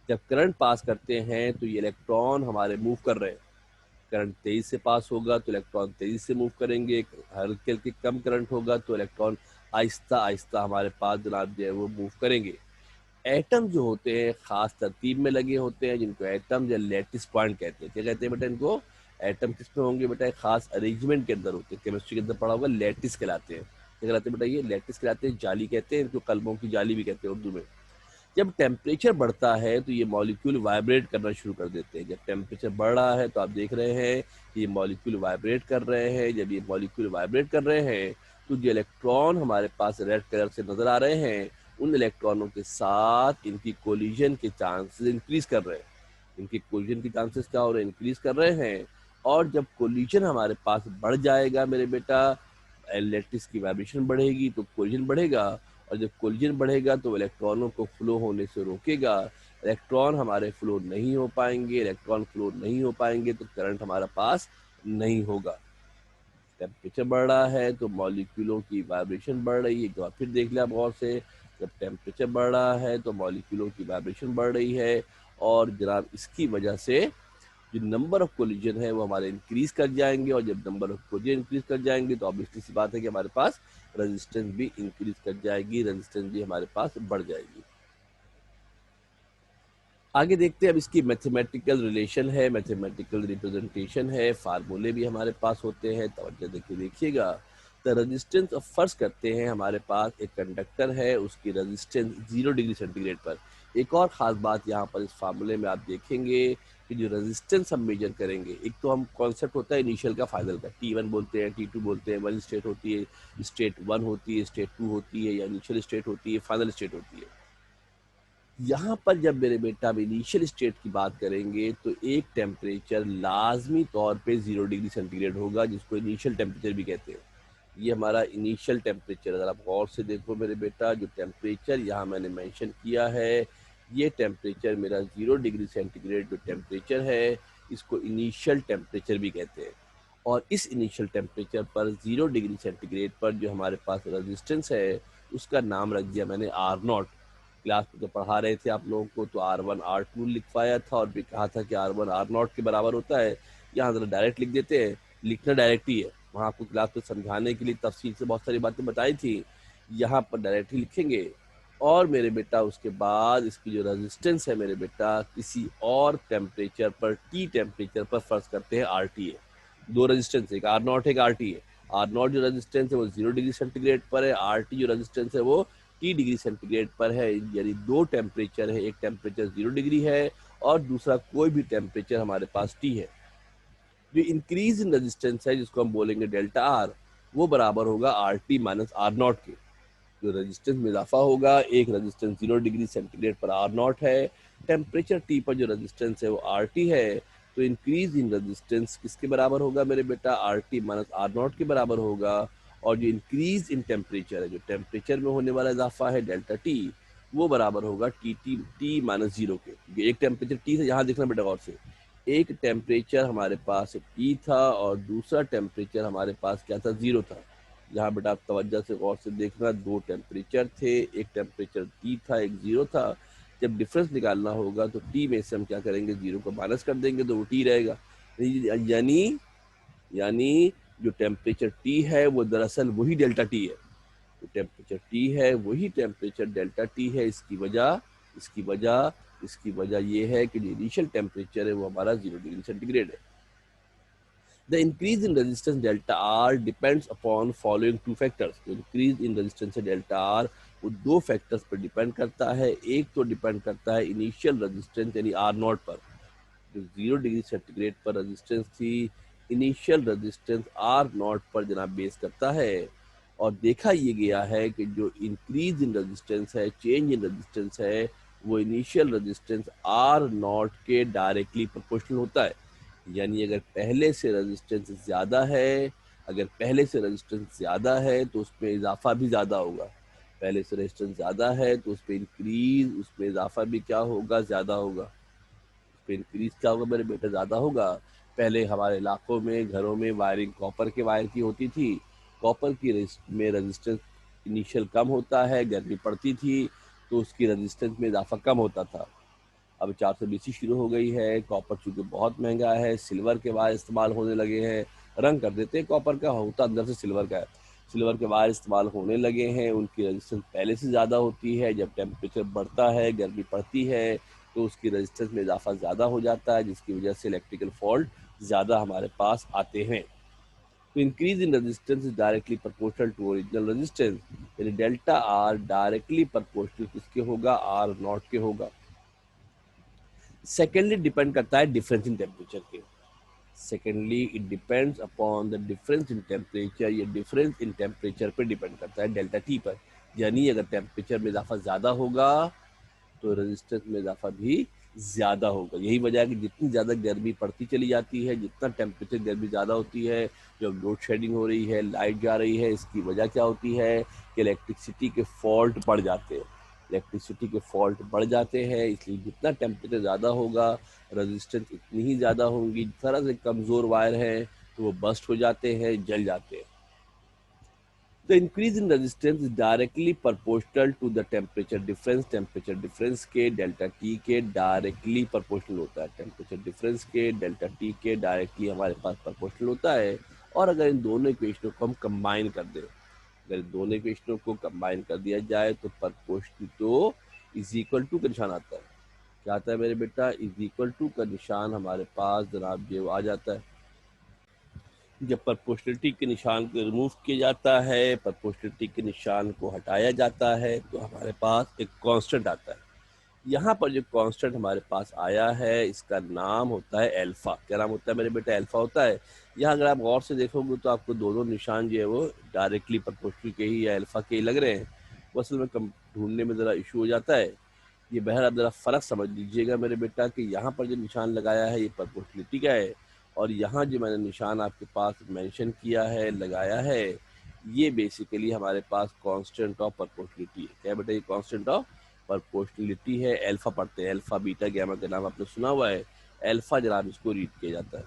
जब करंट पास करते हैं तो ये इलेक्ट्रॉन हमारे मूव कर रहे हैं। करंट तेज से पास होगा तो इलेक्ट्रॉन तेजी से मूव करेंगे, हल्के हल्के कम करंट होगा तो इलेक्ट्रॉन आहिस्ता आहिस्ता हमारे पास जनाब जो है वो मूव करेंगे। एटम जो होते हैं खास तरतीब में लगे होते हैं, जिनको एटम या लैटिस पॉइंट कहते हैं। क्या कहते हैं बेटा इनको? एटम किस में होंगे बेटा? एक खास अरेंजमेंट के अंदर होते हैं। केमिस्ट्री के अंदर पढ़ा होगा, लैटिस कहलाते हैं। क्या कहलाते हैं बेटा? ये लैटिस कहलाते हैं, जाली कहते हैं इनको, कलमों की जाली भी कहते हैं उर्दू में। जब टेम्परेचर बढ़ता है तो ये मॉलिक्यूल वाइब्रेट करना शुरू कर देते हैं। जब टेम्परेचर बढ़ रहा है तो आप देख रहे हैं कि ये मॉलिक्यूल वाइब्रेट कर रहे हैं। जब ये मॉलिक्यूल वाइब्रेट कर रहे हैं तो जो इलेक्ट्रॉन हमारे पास रेड कलर से नजर आ रहे हैं, उन इलेक्ट्रॉनों के साथ इनकी कोलिजन के चांसेस इंक्रीज कर रहे हैं। इनकी कोलिजन के चांसेस क्या हो रहे हैं? इंक्रीज कर रहे हैं। और जब कोलिजन हमारे पास बढ़ जाएगा मेरे बेटा, लैटिस की वाइब्रेशन बढ़ेगी तो कोलिजन बढ़ेगा, और जब कोलिजन बढ़ेगा तो इलेक्ट्रॉनों को फ्लो होने से रोकेगा। इलेक्ट्रॉन हमारे फ्लो नहीं हो पाएंगे। इलेक्ट्रॉन फ्लो नहीं हो पाएंगे तो करंट हमारा पास नहीं होगा। टेम्परेचर बढ़ रहा है तो मॉलिक्यूलों की वाइब्रेशन बढ़ रही है। एक बार फिर देख लिया गौर से, जब टेम्परेचर बढ़ रहा है तो मॉलिक्यूलों की वाइब्रेशन बढ़ रही है, और जनाब इसकी वजह से जो नंबर ऑफ कोलिजन है वो हमारे इंक्रीज कर जाएंगे, और जब नंबर ऑफ कोलिजन इंक्रीज कर जाएंगे तो ऑब्वियसली सी बात है कि हमारे पास रेजिस्टेंस भी इंक्रीज कर जाएगी, रेजिस्टेंस भी हमारे पास बढ़ जाएगी। आगे देखते हैं, अब इसकी मैथमेटिकल रिलेशन है, मैथमेटिकल रिप्रेजेंटेशन है, फार्मूले भी हमारे पास होते हैं, तवज्जो देखिए देखिएगा। द रेजिस्टेंस ऑफ, फर्स्ट करते हैं हमारे पास एक कंडक्टर है, उसकी रेजिस्टेंस 0 डिग्री सेंटीग्रेड पर। एक और ख़ास बात यहाँ पर इस फार्मूले में आप देखेंगे कि जो रेजिस्टेंस हम मेजर करेंगे, एक तो हम कॉन्सेप्ट होता है इनिशियल का फाइनल का, T1 बोलते हैं, T2 बोलते हैं, वन स्टेट होती है, स्टेट 1 होती है, स्टेट 2 होती है, या इनिशियल स्टेट होती है, फाइनल स्टेट होती है। यहाँ पर जब मेरे बेटा अब इनिशियल स्टेट की बात करेंगे तो एक टेम्परेचर लाजमी तौर पे 0 डिग्री सेंटीग्रेड होगा, जिसको इनिशियल टेम्परेचर भी कहते हैं। ये हमारा इनिशियल टेम्परेचर, अगर आप गौर से देखो मेरे बेटा, जो टेम्परेचर यहाँ मैंने मेंशन किया है, ये टेम्परेचर मेरा 0 डिग्री सेंटीग्रेड जो टेम्परेचर है, इसको इनिशियल टेम्परेचर भी कहते हैं। और इस इनिशियल टेम्परेचर पर 0 डिग्री सेंटीग्रेड पर जो हमारे पास रेजिस्टेंस है, उसका नाम रख दिया मैंने R0। क्लास में तो पढ़ा रहे थे आप लोगों को, तो R1 R2 लिखवाया था और भी कहा था कि R1 R0 के बराबर होता है। यहाँ जरा डायरेक्ट लिख देते हैं, लिखना डायरेक्ट ही है, वहाँ आपको क्लास में समझाने के लिए तफसील से बहुत सारी बातें बताई थी, यहाँ पर डायरेक्ट ही लिखेंगे। और मेरे बेटा उसके बाद इसकी जो रेजिस्टेंस है मेरे बेटा, किसी और टेम्परेचर पर, T टेम्परेचर पर फर्ज करते हैं RT है। दो रेजिस्टेंस, एक R0 है, एक RT है। R0 जो रेजिस्टेंस है वो 0 डिग्री सेंटीग्रेड पर है, RT जो रेजिस्टेंस है वो T डिग्री सेंटीग्रेड पर है। यानी दो टेम्परेचर है, एक टेम्परेचर 0 डिग्री है और दूसरा कोई भी टेम्परेचर हमारे पास T है। जो इंक्रीज इन रेजिस्टेंस है, जिसको हम बोलेंगे डेल्टा आर, वो बराबर होगा RT माइनस R0 के। जो रेजिस्टेंस में इजाफा होगा, एक रेजिस्टेंस 0 डिग्री सेंटीग्रेड पर R0 है, टेम्परेचर T पर जो रेजिस्टेंस है वो RT है, तो इंक्रीज इन रेजिस्टेंस किसके बराबर होगा मेरे बेटा, RT माइनस R0 के बराबर होगा। और जो इंक्रीज इन टेम्परेचर है, जो टेम्परेचर में होने वाला इजाफा है डेल्टा T, वो बराबर होगा T माइनस 0 के। एक टेम्परेचर T से, यहाँ देखना बेटा गौर से, एक टेम्परेचर हमारे पास T था और दूसरा टेम्परेचर हमारे पास क्या था, 0 था। यहाँ बेटा आप तवज्जो से गौर से देखना, दो टेम्परेचर थे, एक टेम्परेचर T था, एक 0 था। जब डिफरेंस निकालना होगा तो T में से हम क्या करेंगे, 0 को माइनस कर देंगे तो वो T रहेगा। यानी जो टेम्परेचर T है वो दरअसल वही डेल्टा T है। जो टेम्परेचर T है वही टेम्परेचर डेल्टा T है। इसकी वजह ये है कि जो इनिशियल टेम्परेचर है वो हमारा 0 डिग्री सेंटीग्रेड है। The increase in resistance delta R depends upon following two factors. तो increase in resistance delta R वो दो फैक्टर्स पर डिपेंड करता है। एक तो डिपेंड करता है इनिशियल रेजिस्टेंस यानी R0 पर, जो 0 डिग्री सेंटीग्रेड पर रेजिस्टेंस थी, इनिशियल रेजिस्टेंस R0 पर जनाब बेस करता है। और देखा ये गया है कि जो इंक्रीज इन रेजिस्टेंस है, चेंज इन रेजिस्टेंस है, वो इनिशियल रेजिस्टेंस R0 के डायरेक्टली प्रोपोर्शनल होता है। यानी अगर पहले से रेजिस्टेंस ज़्यादा है तो उसमें इजाफा भी ज़्यादा होगा। पहले से रेजिस्टेंस ज़्यादा है तो उसमें इंक्रीज, उसमें इजाफा भी क्या होगा, ज़्यादा होगा। उसमें इंक्रीज क्या होगा मेरे बेटे, ज़्यादा होगा। पहले हमारे इलाकों में, घरों में वायरिंग कॉपर के वायर की होती थी। कॉपर की में रेजिस्टेंस इनिशियल कम होता है, गर्मी पड़ती थी तो उसकी रेजिस्टेंस में इजाफा कम होता था। अब 420 शुरू हो गई है, कॉपर चूंकि बहुत महंगा है, सिल्वर के वायर इस्तेमाल होने लगे हैं। रंग कर देते हैं कॉपर का, होता अंदर से सिल्वर का है। सिल्वर के वायर इस्तेमाल होने लगे हैं, उनकी रेजिस्टेंस पहले से ज़्यादा होती है। जब टेम्परेचर बढ़ता है, गर्मी पड़ती है, तो उसकी रेजिस्टेंस में इजाफा ज़्यादा हो जाता है, जिसकी वजह से इलेक्ट्रिकल फॉल्ट ज़्यादा हमारे पास आते हैं। तो increase in resistance is directly proportional to original resistance, यानी डेल्टा आर डायरेक्टली प्रोपोर्शनल किसके होगा, R0 के होगा। सेकेंडली डिपेंड करता है डिफरेंस इन टेम्परेचर के। Secondly it depends upon the difference in temperature, ये डिफरेंस इन टेम्परेचर पर डिपेंड करता है डेल्टा T पर। यानी अगर टेम्परेचर में इजाफा ज़्यादा होगा तो रेजिस्टेंस में इजाफा भी ज़्यादा होगा। यही वजह है कि जितनी ज़्यादा गर्मी पड़ती चली जाती है, जितना टेम्परेचर गर्मी ज़्यादा होती है, जब लोड शेडिंग हो रही है, लाइट जा रही है, इसकी वजह क्या होती है कि इलेक्ट्रिसिटी के फॉल्ट बढ़ जाते हैं। इलेक्ट्रिसिटी के फॉल्ट बढ़ जाते हैं, इसलिए जितना टेम्परेचर ज़्यादा होगा रेजिस्टेंस इतनी ही ज़्यादा होंगी। तरह से कमज़ोर वायर है तो वो बस्ट हो जाते हैं, जल जाते हैं। The increase in resistance is directly proportional to the temperature difference. Temperature difference के डेल्टा टी के डायरेक्टली प्रोपोर्शनल होता है, टेम्परेचर डिफरेंस के डेल्टा टी के डायरेक्टली हमारे पास प्रोपोर्शनल होता है। और अगर इन दोनों इक्वेशनों को हम कंबाइन कर दें, अगर इन दोनों इक्वेशनों को कंबाइन कर दिया जाए तो प्रोपोर्शनल तो इज इक्वल टू का निशान आता है। क्या आता है मेरे बेटा? इज इक्वल टू का निशान हमारे पास जनाब ये आ जाता है। जब प्रोपोर्शनलिटी के निशान को रिमूव किया जाता है, प्रोपोर्शनलिटी के निशान को हटाया जाता है, तो हमारे पास एक कांस्टेंट आता है। यहाँ पर जो कांस्टेंट हमारे पास आया है इसका नाम होता है अल्फा। क्या नाम होता है मेरे बेटा? अल्फा होता है। यहाँ अगर आप गौर से देखोगे तो आपको दोनों निशान जो है वो डायरेक्टली प्रोपोर्शनल के ही या अल्फा के ही लग रहे हैं। वो असल में कम ढूंढने में ज़रा इशू हो जाता है। ये बहर आप ज़रा फ़र्क समझ लीजिएगा मेरे बेटा कि यहाँ पर जो निशान लगाया है ये प्रोपोर्शनलिटी का है, और यहाँ जो मैंने निशान आपके पास मेंशन किया है, लगाया है, ये बेसिकली हमारे पास कांस्टेंट ऑफ प्रोपोर्शनलिटी है। क्या बेटा? ये कांस्टेंट ऑफ प्रोपोर्शनलिटी है। अल्फा पढ़ते हैं, अल्फा बीटा गैमा का नाम आपने सुना हुआ है। अल्फा जनाब इसको रीड किया जाता है,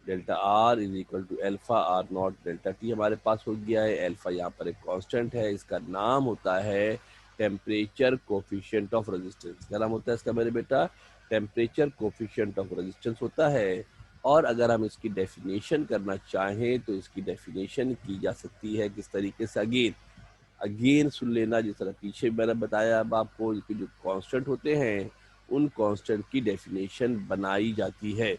delta R is equal to alpha R naught delta T हमारे पास हो गया है। अल्फा यहाँ पर एक कांस्टेंट है, इसका नाम होता है टेम्परेचर कोफिशिएंट ऑफ रेजिस्टेंस। क्या नाम होता है इसका मेरे बेटा? टेम्परेचर कोफिशिएंट ऑफ रेजिस्टेंस होता है। और अगर हम इसकी डेफिनेशन करना चाहें तो इसकी डेफिनेशन की जा सकती है किस तरीके से? अगेन अगेन सुन लेना, जिस तरह पीछे मैंने बताया अब आपको कि जो कांस्टेंट होते हैं उन कांस्टेंट की डेफिनेशन बनाई जाती है।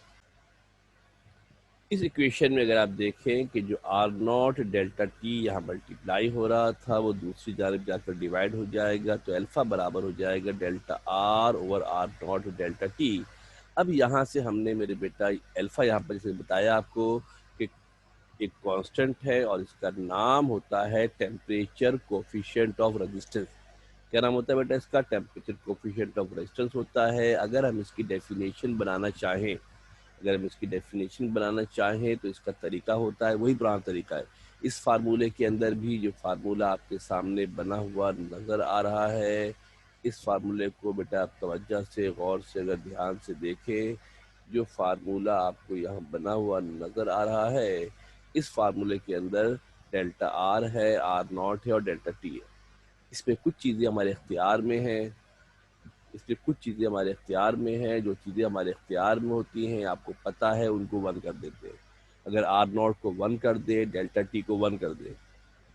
इस इक्वेशन में अगर आप देखें कि जो आर नॉट डेल्टा टी यहाँ मल्टीप्लाई हो रहा था वो दूसरी जानब जाकर डिवाइड हो जाएगा, तो अल्फा बराबर हो जाएगा delta R over R naught delta T. अब यहाँ से हमने मेरे बेटा अल्फा यहाँ पर जैसे बताया आपको कि एक कांस्टेंट है और इसका नाम होता है टेम्परेचर कोफिशिएंट ऑफ रेजिस्टेंस। क्या नाम होता है बेटा इसका? टेम्परेचर कोफिशिएंट ऑफ रेजिस्टेंस होता है। अगर हम इसकी डेफिनेशन बनाना चाहें, अगर हम इसकी डेफिनेशन बनाना चाहें तो इसका तरीका होता है वही पुराना तरीका है। इस फार्मूले के अंदर भी जो फार्मूला आपके सामने बना हुआ नज़र आ रहा है, इस फार्मूले को बेटा आप तवज्जो से गौर से अगर ध्यान से देखें, जो फार्मूला आपको यहाँ बना हुआ नज़र आ रहा है, इस फार्मूले के अंदर डेल्टा आर है, आर नॉट है और डेल्टा टी है। इसमें कुछ चीज़ें हमारे इख्तियार में हैं, इसलिए कुछ चीज़ें हमारे इख्तियार में हैं। जो चीज़ें हमारे इख्तियार में होती हैं आपको पता है उनको वन कर देते हैं। अगर आर नॉट को वन कर दे, डेल्टा टी को वन कर दे,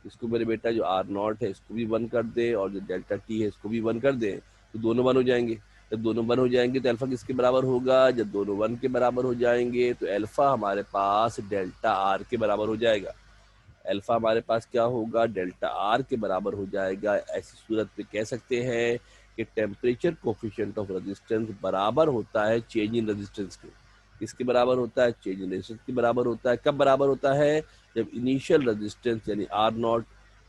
इसको मेरे बेटा जो आर नॉट है इसको भी वन कर दे और जो डेल्टा टी है इसको भी वन कर दे, तो दोनों वन हो जाएंगे। जब दोनों वन हो जाएंगे तो अल्फा किसके बराबर होगा? जब दोनों वन के बराबर हो जाएंगे तो अल्फा हमारे पास डेल्टा आर के बराबर हो जाएगा। अल्फा हमारे पास क्या होगा? डेल्टा आर के बराबर हो जाएगा। ऐसी सूरत में कह सकते हैं कि टेम्परेचर कोफिशिएंट ऑफ रेजिस्टेंस बराबर होता है चेंज इन रेजिस्टेंस के। किसके बराबर होता है? चेंज इन रेजिस्टेंस के बराबर होता है। कब बराबर होता है? जब इनिशियल रेजिस्टेंस यानी आर नॉट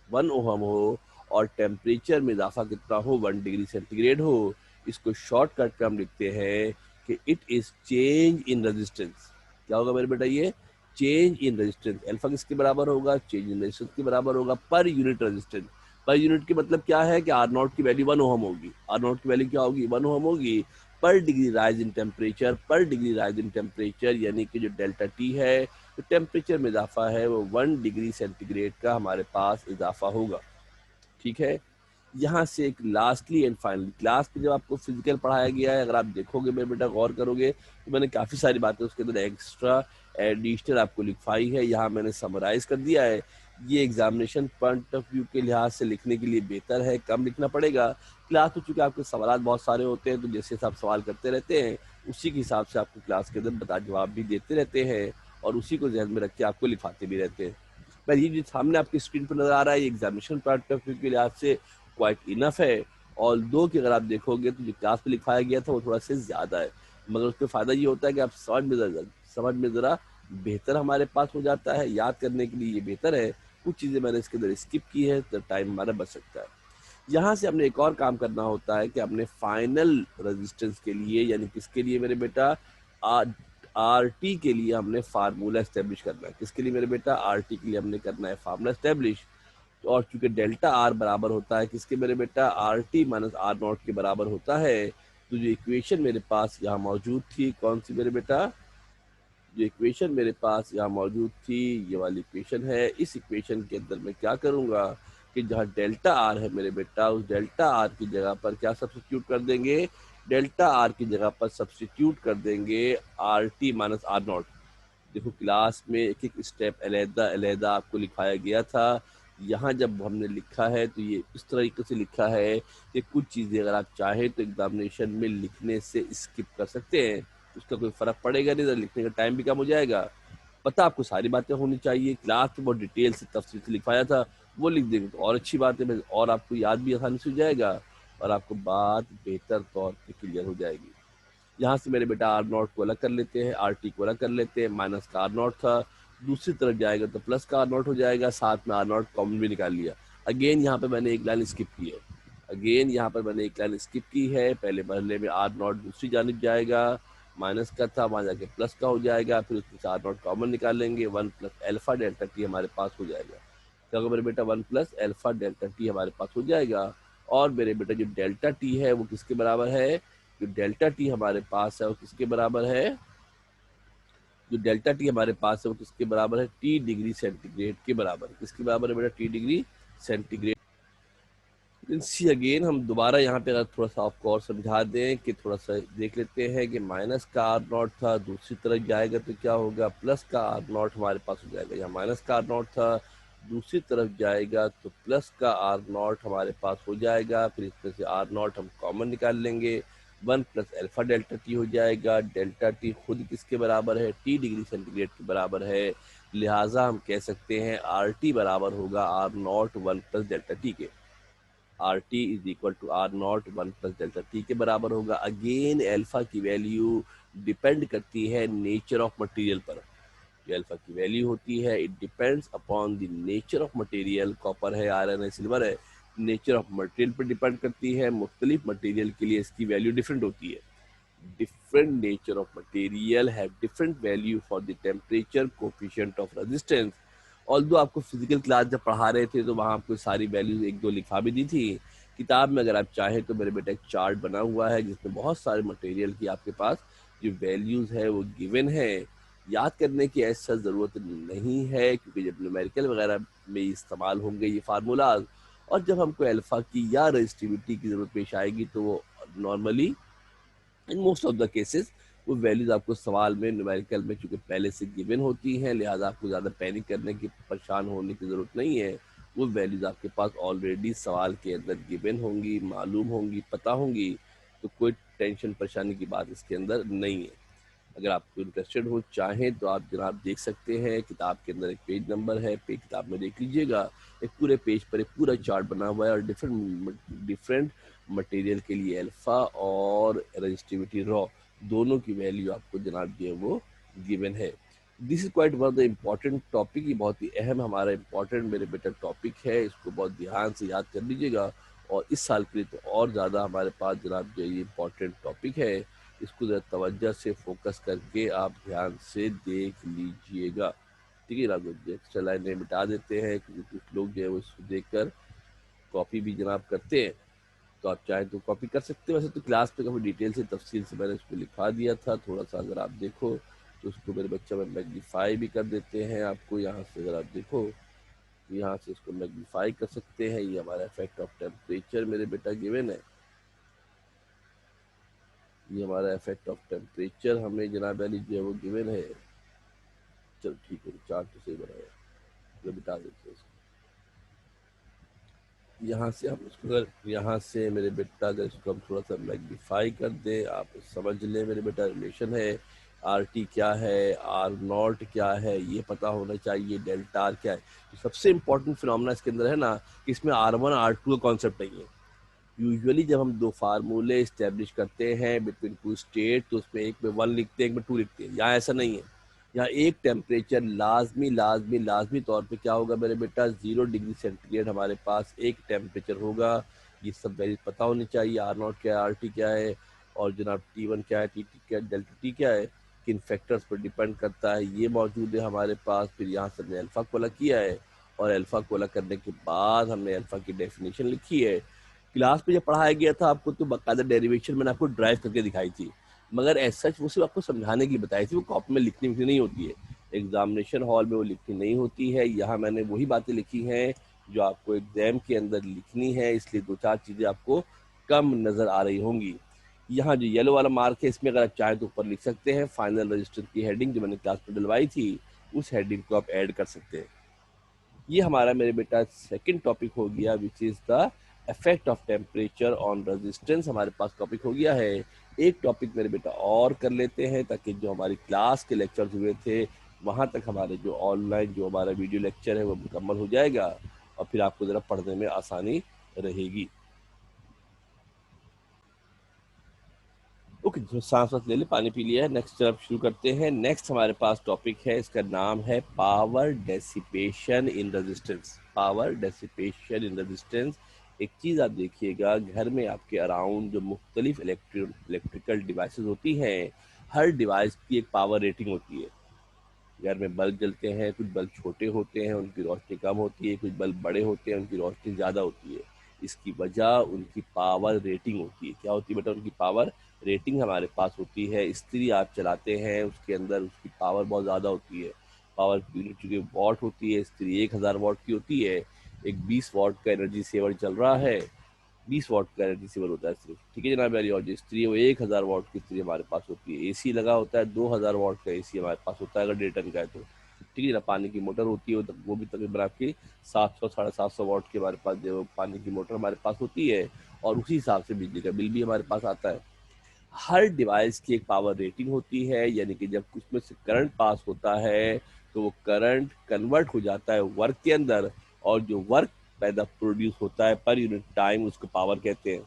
1 ओहम हो और टेम्परेचर में इजाफा कितना हो? 1 डिग्री सेंटीग्रेड हो। इसको शॉर्ट कट कर हम लिखते हैं कि it is change in resistance. क्या होगा मेरे बेटा? ये चेंज इन रेजिस्टेंस। अल्फा किसके बराबर होगा? चेंज इन रेजिस्टेंस के बराबर होगा per unit resistance. Per unit के मतलब क्या है कि आर नॉट की वैल्यू 1 ओहम होगी। आर नॉट की वैल्यू क्या होगी? 1 ओहम होगी। पर डिग्री राइज इन टेम्परेचर, पर डिग्री राइज इन टेम्परेचर यानी कि जो डेल्टा टी है तो टेम्परेचर में इजाफा है वो 1 डिग्री सेंटीग्रेड का हमारे पास इजाफा होगा। ठीक है। यहाँ से एक लास्टली एंड फाइनली क्लास में जब आपको फिजिकल पढ़ाया गया है, अगर आप देखोगे मेरे बेटा गौर करोगे तो मैंने काफ़ी सारी बातें उसके अंदर एक्स्ट्रा एडिशनल आपको लिखवाई है, यहाँ मैंने समराइज कर दिया है। ये एग्जामिनेशन पॉइंट ऑफ व्यू के लिहाज से लिखने के लिए बेहतर है, कम लिखना पड़ेगा। क्लास में चूँकि आपके सवाल बहुत सारे होते हैं तो जैसे आप सवाल करते रहते हैं उसी के हिसाब से आपको क्लास के अंदर बता जवाब भी देते रहते हैं और उसी को ध्यान में रख के आपको लिखवाते भी रहते हैं। पर ये जो सामने आपकी स्क्रीन पर नजर आ रहा है ये एग्जामिनेशन पॉइंट ऑफ व्यू के लिहाज से क्वाइट इनफ है। और दो कि अगर आप देखोगे तो जो क्लास में लिखवाया गया था वो थोड़ा सा ज़्यादा है, मगर उसका फ़ायदा ये होता है कि आप समझ में ज़रा बेहतर हमारे पास हो जाता है, याद करने के लिए ये बेहतर है। कुछ चीज़ें मैंने इसके अंदर स्किप की है तो टाइम हमारा बच सकता है। यहाँ से हमने एक और काम करना होता है कि हमने फाइनल रेजिस्टेंस के लिए यानी किसके लिए मेरे बेटा आर टी के लिए हमने फार्मूला इस्टेब्लिश करना है। किसके लिए मेरे बेटा? आर टी के लिए हमने करना है फार्मूला इस्टेब्लिश। और चूंकि डेल्टा आर बराबर होता है किसके मेरे बेटा? R T minus R naught के बराबर होता है। तो जो इक्वेशन मेरे पास यहाँ मौजूद थी कौन सी मेरे बेटा? जो इक्वेशन मेरे पास यहाँ मौजूद थी, ये वाली इक्वेशन है। इस इक्वेशन के अंदर मैं क्या करूँगा कि जहाँ डेल्टा आर है मेरे बेटा, उस डेल्टा आर की जगह पर क्या सब्स्टिट्यूट कर देंगे, डेल्टा आर की जगह पर सब्स्टिट्यूट कर देंगे R T minus R naught. देखो क्लास में एक एक स्टेप अलहदा अलहदा आपको लिखाया गया था। यहाँ जब हमने लिखा है तो ये इस तरीके से लिखा है कि कुछ चीज़ें अगर आप चाहें तो एग्जामिनेशन में लिखने से स्किप कर सकते हैं, उसका कोई फ़र्क पड़ेगा नहीं, तो लिखने का टाइम भी कम हो जाएगा। पता आपको सारी बातें होनी चाहिए, क्लास में बहुत डिटेल से तफसील से लिखवाया था, वो लिख देंगे तो और अच्छी बात है, और आपको याद भी आसानी से हो जाएगा और आपको बात बेहतर तौर पर क्लियर हो जाएगी। यहाँ से मेरे बेटा आर नॉट को अलग कर लेते हैं, आर टी को अलग कर लेते हैं, माइनस का आर नॉट था, दूसरी तरफ जाएगा तो प्लस का आर नॉट हो जाएगा, साथ में आर नॉट कॉमन भी निकाल लिया। अगेन यहाँ पे मैंने एक लाइन स्किप की है, अगेन यहाँ पर मैंने एक लाइन स्किप की है। पहले बदले में आर नॉट दूसरी जानिब जाएगा, माइनस का था वहाँ जाके प्लस का हो जाएगा, फिर उसमें से आर नॉट कॉमन निकाल लेंगे, one plus alpha delta T हमारे पास हो जाएगा। क्या होगा मेरे बेटा, one plus alpha delta T हमारे पास हो जाएगा। और मेरे बेटा जो डेल्टा टी है वो किसके बराबर है, जो डेल्टा टी हमारे पास है वो किसके बराबर है, जो डेल्टा टी हमारे पास है वो किसके बराबर है, टी डिग्री सेंटीग्रेड के बराबर। किसके बराबर है बेटा, T degree centigrade. See again हम दोबारा यहाँ पे अगर थोड़ा सा आपको और समझा दें कि थोड़ा सा देख लेते हैं कि माइनस का आर नॉट था, दूसरी तरफ जाएगा तो क्या होगा, प्लस का आर नॉट हमारे पास हो जाएगा। यहाँ माइनस का आर नॉट था, दूसरी तरफ जाएगा तो प्लस का आर नॉट हमारे पास हो जाएगा, फिर इसमें से आर नॉट हम कॉमन निकाल लेंगे, one plus alpha delta T हो जाएगा। डेल्टा टी खुद किसके बराबर है, टी डिग्री सेंटीग्रेड के बराबर है, लिहाजा हम कह सकते हैं आर टी बराबर होगा R naught one plus delta T के। R T is equal to R naught one plus delta T के बराबर होगा। अगेन एल्फा की वैल्यू डिपेंड करती है नेचर ऑफ मटेरियल पर। जो अल्फा की वैल्यू होती है it depends upon the nature of material, copper है, आयरन है, सिल्वर है, नेचर ऑफ मटेरियल पर डिपेंड करती है। मुख्तलिफ मटेरियल के लिए इसकी वैल्यू डिफरेंट होती है। different nature of material have different value for the temperature coefficient of resistance। Although आपको फिजिकल क्लास जब पढ़ा रहे थे तो वहाँ आपको सारी वैल्यूज एक दो लिखा भी दी थी किताब में। अगर आप चाहें तो मेरे बेटा एक चार्ट बना हुआ है जिसमें बहुत सारे मटेरियल की आपके पास जो वैल्यूज है वो गिवन है। याद करने की ऐसा ज़रूरत नहीं है क्योंकि जब न्यूमेरिकल वगैरह में इस्तेमाल होंगे ये फार्मूलाज, और जब हमको अल्फ़ा की या रजिस्टिविटी की ज़रूरत पेश आएगी तो वो normally in most of the cases वो वैल्यूज आपको सवाल में न्यूमेरिकल में चूंकि पहले से गिवन होती हैं, लिहाजा आपको ज़्यादा पैनिक करने की, परेशान होने की ज़रूरत नहीं है। वो वैल्यूज आपके पास ऑलरेडी सवाल के अंदर गिवन होंगी, मालूम होंगी, पता होंगी, तो कोई टेंशन परेशानी की बात इसके अंदर नहीं है। अगर आपको इंटरेस्टेड हो चाहें तो आप जनाब देख सकते हैं, किताब के अंदर एक पेज नंबर है, पेज किताब में देख लीजिएगा। एक पूरे पेज पर एक पूरा चार्ट बना हुआ है और डिफरेंट डिफरेंट मटेरियल के लिए अल्फा और रजिस्टिविटी रॉ दोनों की वैल्यू आपको जनाब जो है वो गिवन है। This is quiet one of the important topic, ये बहुत ही अहम हमारा इम्पॉर्टेंट मेरे बेटा टॉपिक है, इसको बहुत ध्यान से याद कर लीजिएगा। और इस साल के लिए तो और ज़्यादा हमारे पास जनाब जो ये इम्पॉर्टेंट टॉपिक है, इसको ज़रा तवज्जो से फोकस करके आप ध्यान से देख लीजिएगा। ठीक है जनाब, एक्स्ट्रा लाइनें मिटा देते हैं क्योंकि कुछ लोग जो है वो इसको देखकर कॉपी भी जनाब करते हैं, तो आप चाहें तो कॉपी कर सकते हैं। वैसे तो क्लास पे काफ़ी डिटेल से तफसील से मैंने उसको लिखा दिया था, थोड़ा सा अगर आप देखो तो उसको मेरे बच्चा में मैग्नीफाई भी कर देते हैं आपको। यहाँ से अगर आप देखो यहाँ से इसको मैग्नीफाई कर सकते हैं। ये हमारा इफेक्ट ऑफ टेम्परेचर मेरे बेटा गिवन है, ये हमारा इफेक्ट ऑफ टेम्परेचर हमें जनाब वाली जो है वो गिवन है। चलो ठीक है, चार्ट तो सही बनाया, तो बिता देते हैं इसको। यहाँ से हम इसको अगर यहाँ से मेरे बेटा अगर इसको हम थोड़ा सा मैग्नीफाई कर दें, आप समझ लें मेरे बेटा रिलेशन है, आर टी क्या है, आर नॉट क्या है, ये पता होना चाहिए, डेल्टा आर क्या है। तो सबसे इम्पोर्टेंट फिनोमेना इसके अंदर है ना कि इसमें आर वन आर टू का कॉन्सेप्ट नहीं है। यूजुअली जब हम दो फार्मूले इस्टेब्लिश करते हैं बिटवीन टू स्टेट तो उसमें एक में वन लिखते हैं, एक में टू लिखते हैं। यहाँ ऐसा नहीं है, यहाँ एक टेम्परेचर लाजमी लाजमी लाजमी तौर पे क्या होगा मेरे बेटा, 0 डिग्री सेंटीग्रेड हमारे पास एक टेम्परेचर होगा। ये सब वैल्यूज पता होनी चाहिए, आर नॉट क्या है, आर टी क्या है, और जनाब टी वन क्या है, टी टी क्या है, डेल्टा टी क्या है, किन फैक्टर्स पर डिपेंड करता है, ये मौजूद है हमारे पास। फिर यहाँ से हमने अल्फ़ा को अलग किया है और अल्फ़ा को अलग करने के बाद हमने अल्फ़ा की डेफिनेशन लिखी है। क्लास में जब पढ़ाया गया था आपको तो बाकायदा डेरिवेशन मैंने आपको ड्राइव करके दिखाई थी। मगर ऐसा वो सिर्फ आपको समझाने के लिए बताई थी, वो कॉपी में लिखनी नहीं होती है, एग्जामिनेशन हॉल में वो लिखनी नहीं होती है। यहाँ मैंने वही बातें लिखी हैं जो आपको एग्जाम के अंदर लिखनी है, इसलिए दो चार चीज़ें आपको कम नज़र आ रही होंगी। यहाँ जो येलो वाला मार्क है, इसमें अगर आप चाहें तो ऊपर लिख सकते हैं फाइनल रजिस्टर की हेडिंग जो मैंने क्लास में डलवाई थी, उस हेडिंग को आप ऐड कर सकते हैं। ये हमारा मेरे बेटा सेकंड टॉपिक हो गया, which is the effect of temperature on resistance, हमारे पास टॉपिक हो गया है। एक टॉपिक मेरे बेटा और कर लेते हैं ताकि जो हमारी क्लास के लेक्चर्स हुए थे वहाँ तक हमारे जो ऑनलाइन जो हमारा वीडियो लेक्चर है वो मुकम्मल हो जाएगा और फिर आपको ज़रा पढ़ने में आसानी रहेगी। ओके, जो सांस ले ले, पानी पी लिया है, नेक्स्ट अब शुरू करते हैं। नेक्स्ट हमारे पास टॉपिक है, इसका नाम है power dissipation in resistance. Power dissipation in resistance. एक चीज़ आप देखिएगा, घर में आपके अराउंड जो मुख्तलिफ इलेक्ट्रिकल डिवाइसेस होती हैं, हर डिवाइस की एक पावर रेटिंग होती है। घर में बल्ब जलते हैं, कुछ बल्ब छोटे होते हैं, उनकी रोशनी कम होती है, कुछ बल्ब बड़े होते हैं, उनकी रोशनी ज़्यादा होती है। इसकी वजह उनकी पावर रेटिंग होती है। क्या होती है बेटा? उनकी पावर रेटिंग हमारे पास होती है। इस्त्री आप चलाते हैं, उसके अंदर उसकी पावर बहुत ज़्यादा होती है। पावर यूनिट चूँकि वॉट होती है, इस्त्री 1000 वॉट की होती है। एक 20 वॉट का एनर्जी सेवर चल रहा है, 20 वॉट का एनर्जी सेवर होता है सिर्फ, ठीक है जनाब वाली। और जो स्त्री है वो 1000 वॉट की स्त्री हमारे पास होती है। एसी लगा होता है, 2000 वॉट का एसी हमारे पास होता है अगर 1.5 टन का है तो, ठीक है ना। पानी की मोटर होती है वो भी तकरीबन आपकी 700 750 वॉट की हमारे पास जो पानी की मोटर हमारे पास होती है, और उसी हिसाब से बिजली का बिल भी हमारे पास आता है। हर डिवाइस की एक पावर रेटिंग होती है, यानी कि जब उसमें से करंट पास होता है तो वो करंट कन्वर्ट हो जाता है वर्क के अंदर, और जो वर्क पैदा प्रोड्यूस होता है पर यूनिट टाइम, उसको पावर कहते हैं।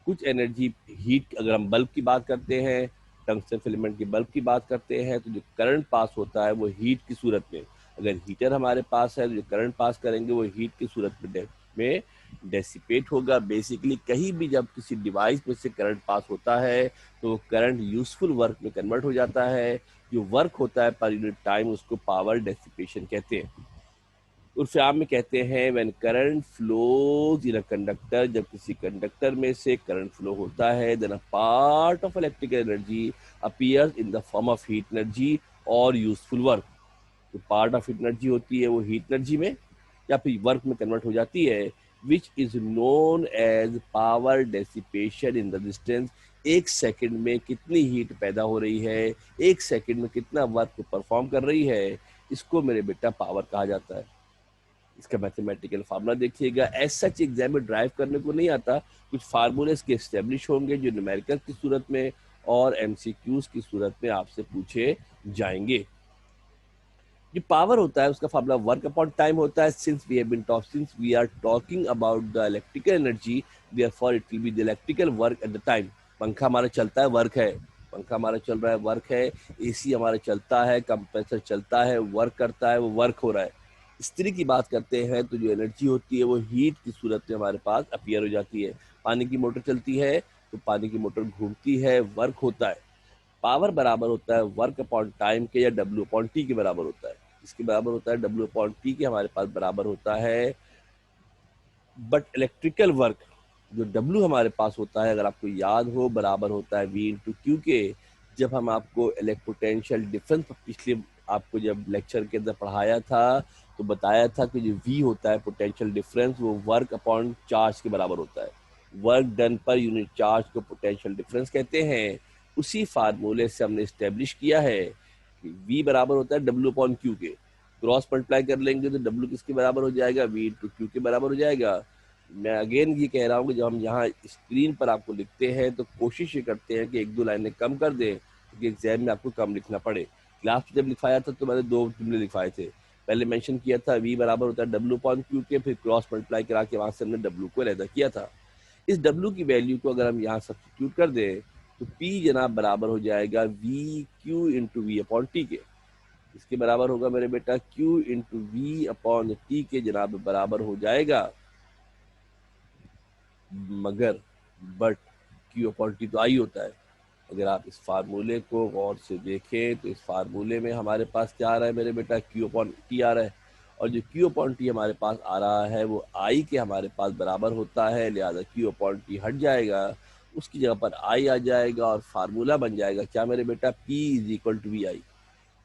कुछ एनर्जी हीट, अगर हम बल्ब की बात करते हैं, टंगस्टन फिलामेंट के बल्ब की बात करते हैं, तो जो करंट पास होता है वो हीट की सूरत में, अगर हीटर हमारे पास है तो जो करंट पास करेंगे वो हीट की सूरत में डेसिपेट होगा। बेसिकली कहीं भी जब किसी डिवाइस में से करंट पास होता है तो वो करंट यूजफुल वर्क में कन्वर्ट हो जाता है। जो वर्क होता है पर यूनिट टाइम, उसको पावर डेसिपेशन कहते हैं। उर्फ आम में कहते हैं when current flows in a conductor, जब किसी कंडक्टर में से करंट फ्लो होता है, then a part of electrical energy appears in the form of heat energy और यूजफुल वर्क। जो पार्ट ऑफ एनर्जी होती है वो हीट एनर्जी में या फिर वर्क में कन्वर्ट हो जाती है, which is known as power dissipation in resistance. एक सेकंड में कितनी हीट पैदा हो रही है, एक सेकंड में कितना वर्क परफॉर्म कर रही है, इसको मेरे बेटा पावर कहा जाता है। इसका मैथमेटिकल फार्मूला देखिएगा, एज सच एग्जाम में ड्राइव करने को नहीं आता, कुछ फार्मूले इसके एस्टेब्लिश होंगे जो न्यूमेरिकल की सूरत में और एमसीक्यूज की सूरत में आपसे पूछे जाएंगे। जो पावर होता है उसका फार्मूला वर्क अपॉन टाइम होता है। Since we are talking about the electrical energy, therefore it will be the electrical work at the time. पंखा हमारा चलता है, वर्क है। पंखा हमारा चल रहा है, वर्क है। एसी हमारा चलता है, कंप्रेसर चलता है, वर्क करता है, वो वर्क हो रहा है। स्त्री की बात करते हैं तो जो एनर्जी होती है वो हीट की सूरत में हमारे पास अपीयर हो जाती है। पानी की मोटर चलती है तो पानी की मोटर घूमती है, वर्क होता है। पावर बराबर होता है वर्क अपॉन टाइम के या डब्ल्यू अपॉन टी के बराबर होता है। इसके बराबर होता है डब्ल्यू अपॉन टी के हमारे पास बराबर होता है। बट इलेक्ट्रिकल वर्क जो डब्ल्यू हमारे पास होता है, अगर आपको याद हो, बराबर होता है वी इंटू क्यू के। जब हम आपको इलेक्ट्रोपोटेंशियल डिफरेंस पिछले आपको जब लेक्चर के अंदर पढ़ाया था तो बताया था कि जो वी होता है पोटेंशियल डिफरेंस, वो वर्क अपॉन चार्ज के बराबर होता है। Work done per unit charge को पोटेंशियल डिफरेंस कहते हैं। उसी फार्मूले से हमने इस्टेब्लिश किया है कि वी बराबर होता है डब्ल्यू अपॉन क्यू के। क्रॉस मल्टीप्लाई कर लेंगे तो डब्ल्यू किसके बराबर हो जाएगा? वी इंटू क्यू के बराबर हो जाएगा। मैं अगेन ये कह रहा हूँ कि जब हम यहाँ स्क्रीन पर आपको लिखते हैं तो कोशिश ये करते हैं कि एक दो लाइनें कम कर दें क्योंकि एग्जाम में आपको कम लिखना पड़े। क्लास में जब लिखवाया था तो मैंने दो जुमले लिखवाए थे। पहले मेंशन किया था वी बराबर होता है डब्ल्यू अपॉन क्यू के, फिर क्रॉस मल्टीप्लाई करा के वहां से हमने डब्ल्यू को अलहदा किया था। इस डब्ल्यू की वैल्यू को अगर हम यहाँ सब्स्टिट्यूट कर दें तो पी जनाब बराबर हो जाएगा V Q into V upon T के। इसके बराबर होगा मेरे बेटा Q into V upon T के जनाब बराबर हो जाएगा। मगर बट क्यू अपॉन टी तो आई होता है। अगर आप इस फार्मूले को गौर से देखें तो इस फार्मूले में हमारे पास क्या आ रहा है मेरे बेटा? क्यू अपॉन टी आ रहा है, और जो क्यू अपॉन टी हमारे पास आ रहा है वो आई के हमारे पास बराबर होता है, लिहाजा क्यू अपॉन टी हट जाएगा। उसकी जगह पर आई आ जाएगा और फार्मूला बन जाएगा क्या मेरे बेटा, P is equal to V I.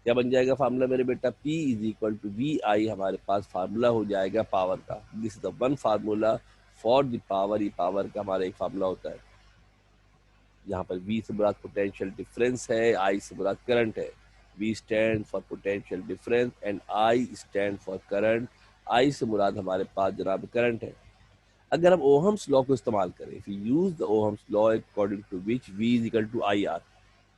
क्या बन जाएगा फार्मूला मेरे बेटा, P is equal to V I हमारे पास फार्मूला हो जाएगा पावर का। This is the one formula for the power. ये पावर का हमारा एक फार्मूला होता है। यहाँ पर V से मुराद पोटेंशियल डिफरेंस है, I से मुराद करंट है। V stand for potential difference and I stand for current. I से मुराद हमारे पास जनाब करंट है। अगर हम ओहम्स लॉ को इस्तेमाल करें, if you use the Ohm's law according to which V is equal to I R,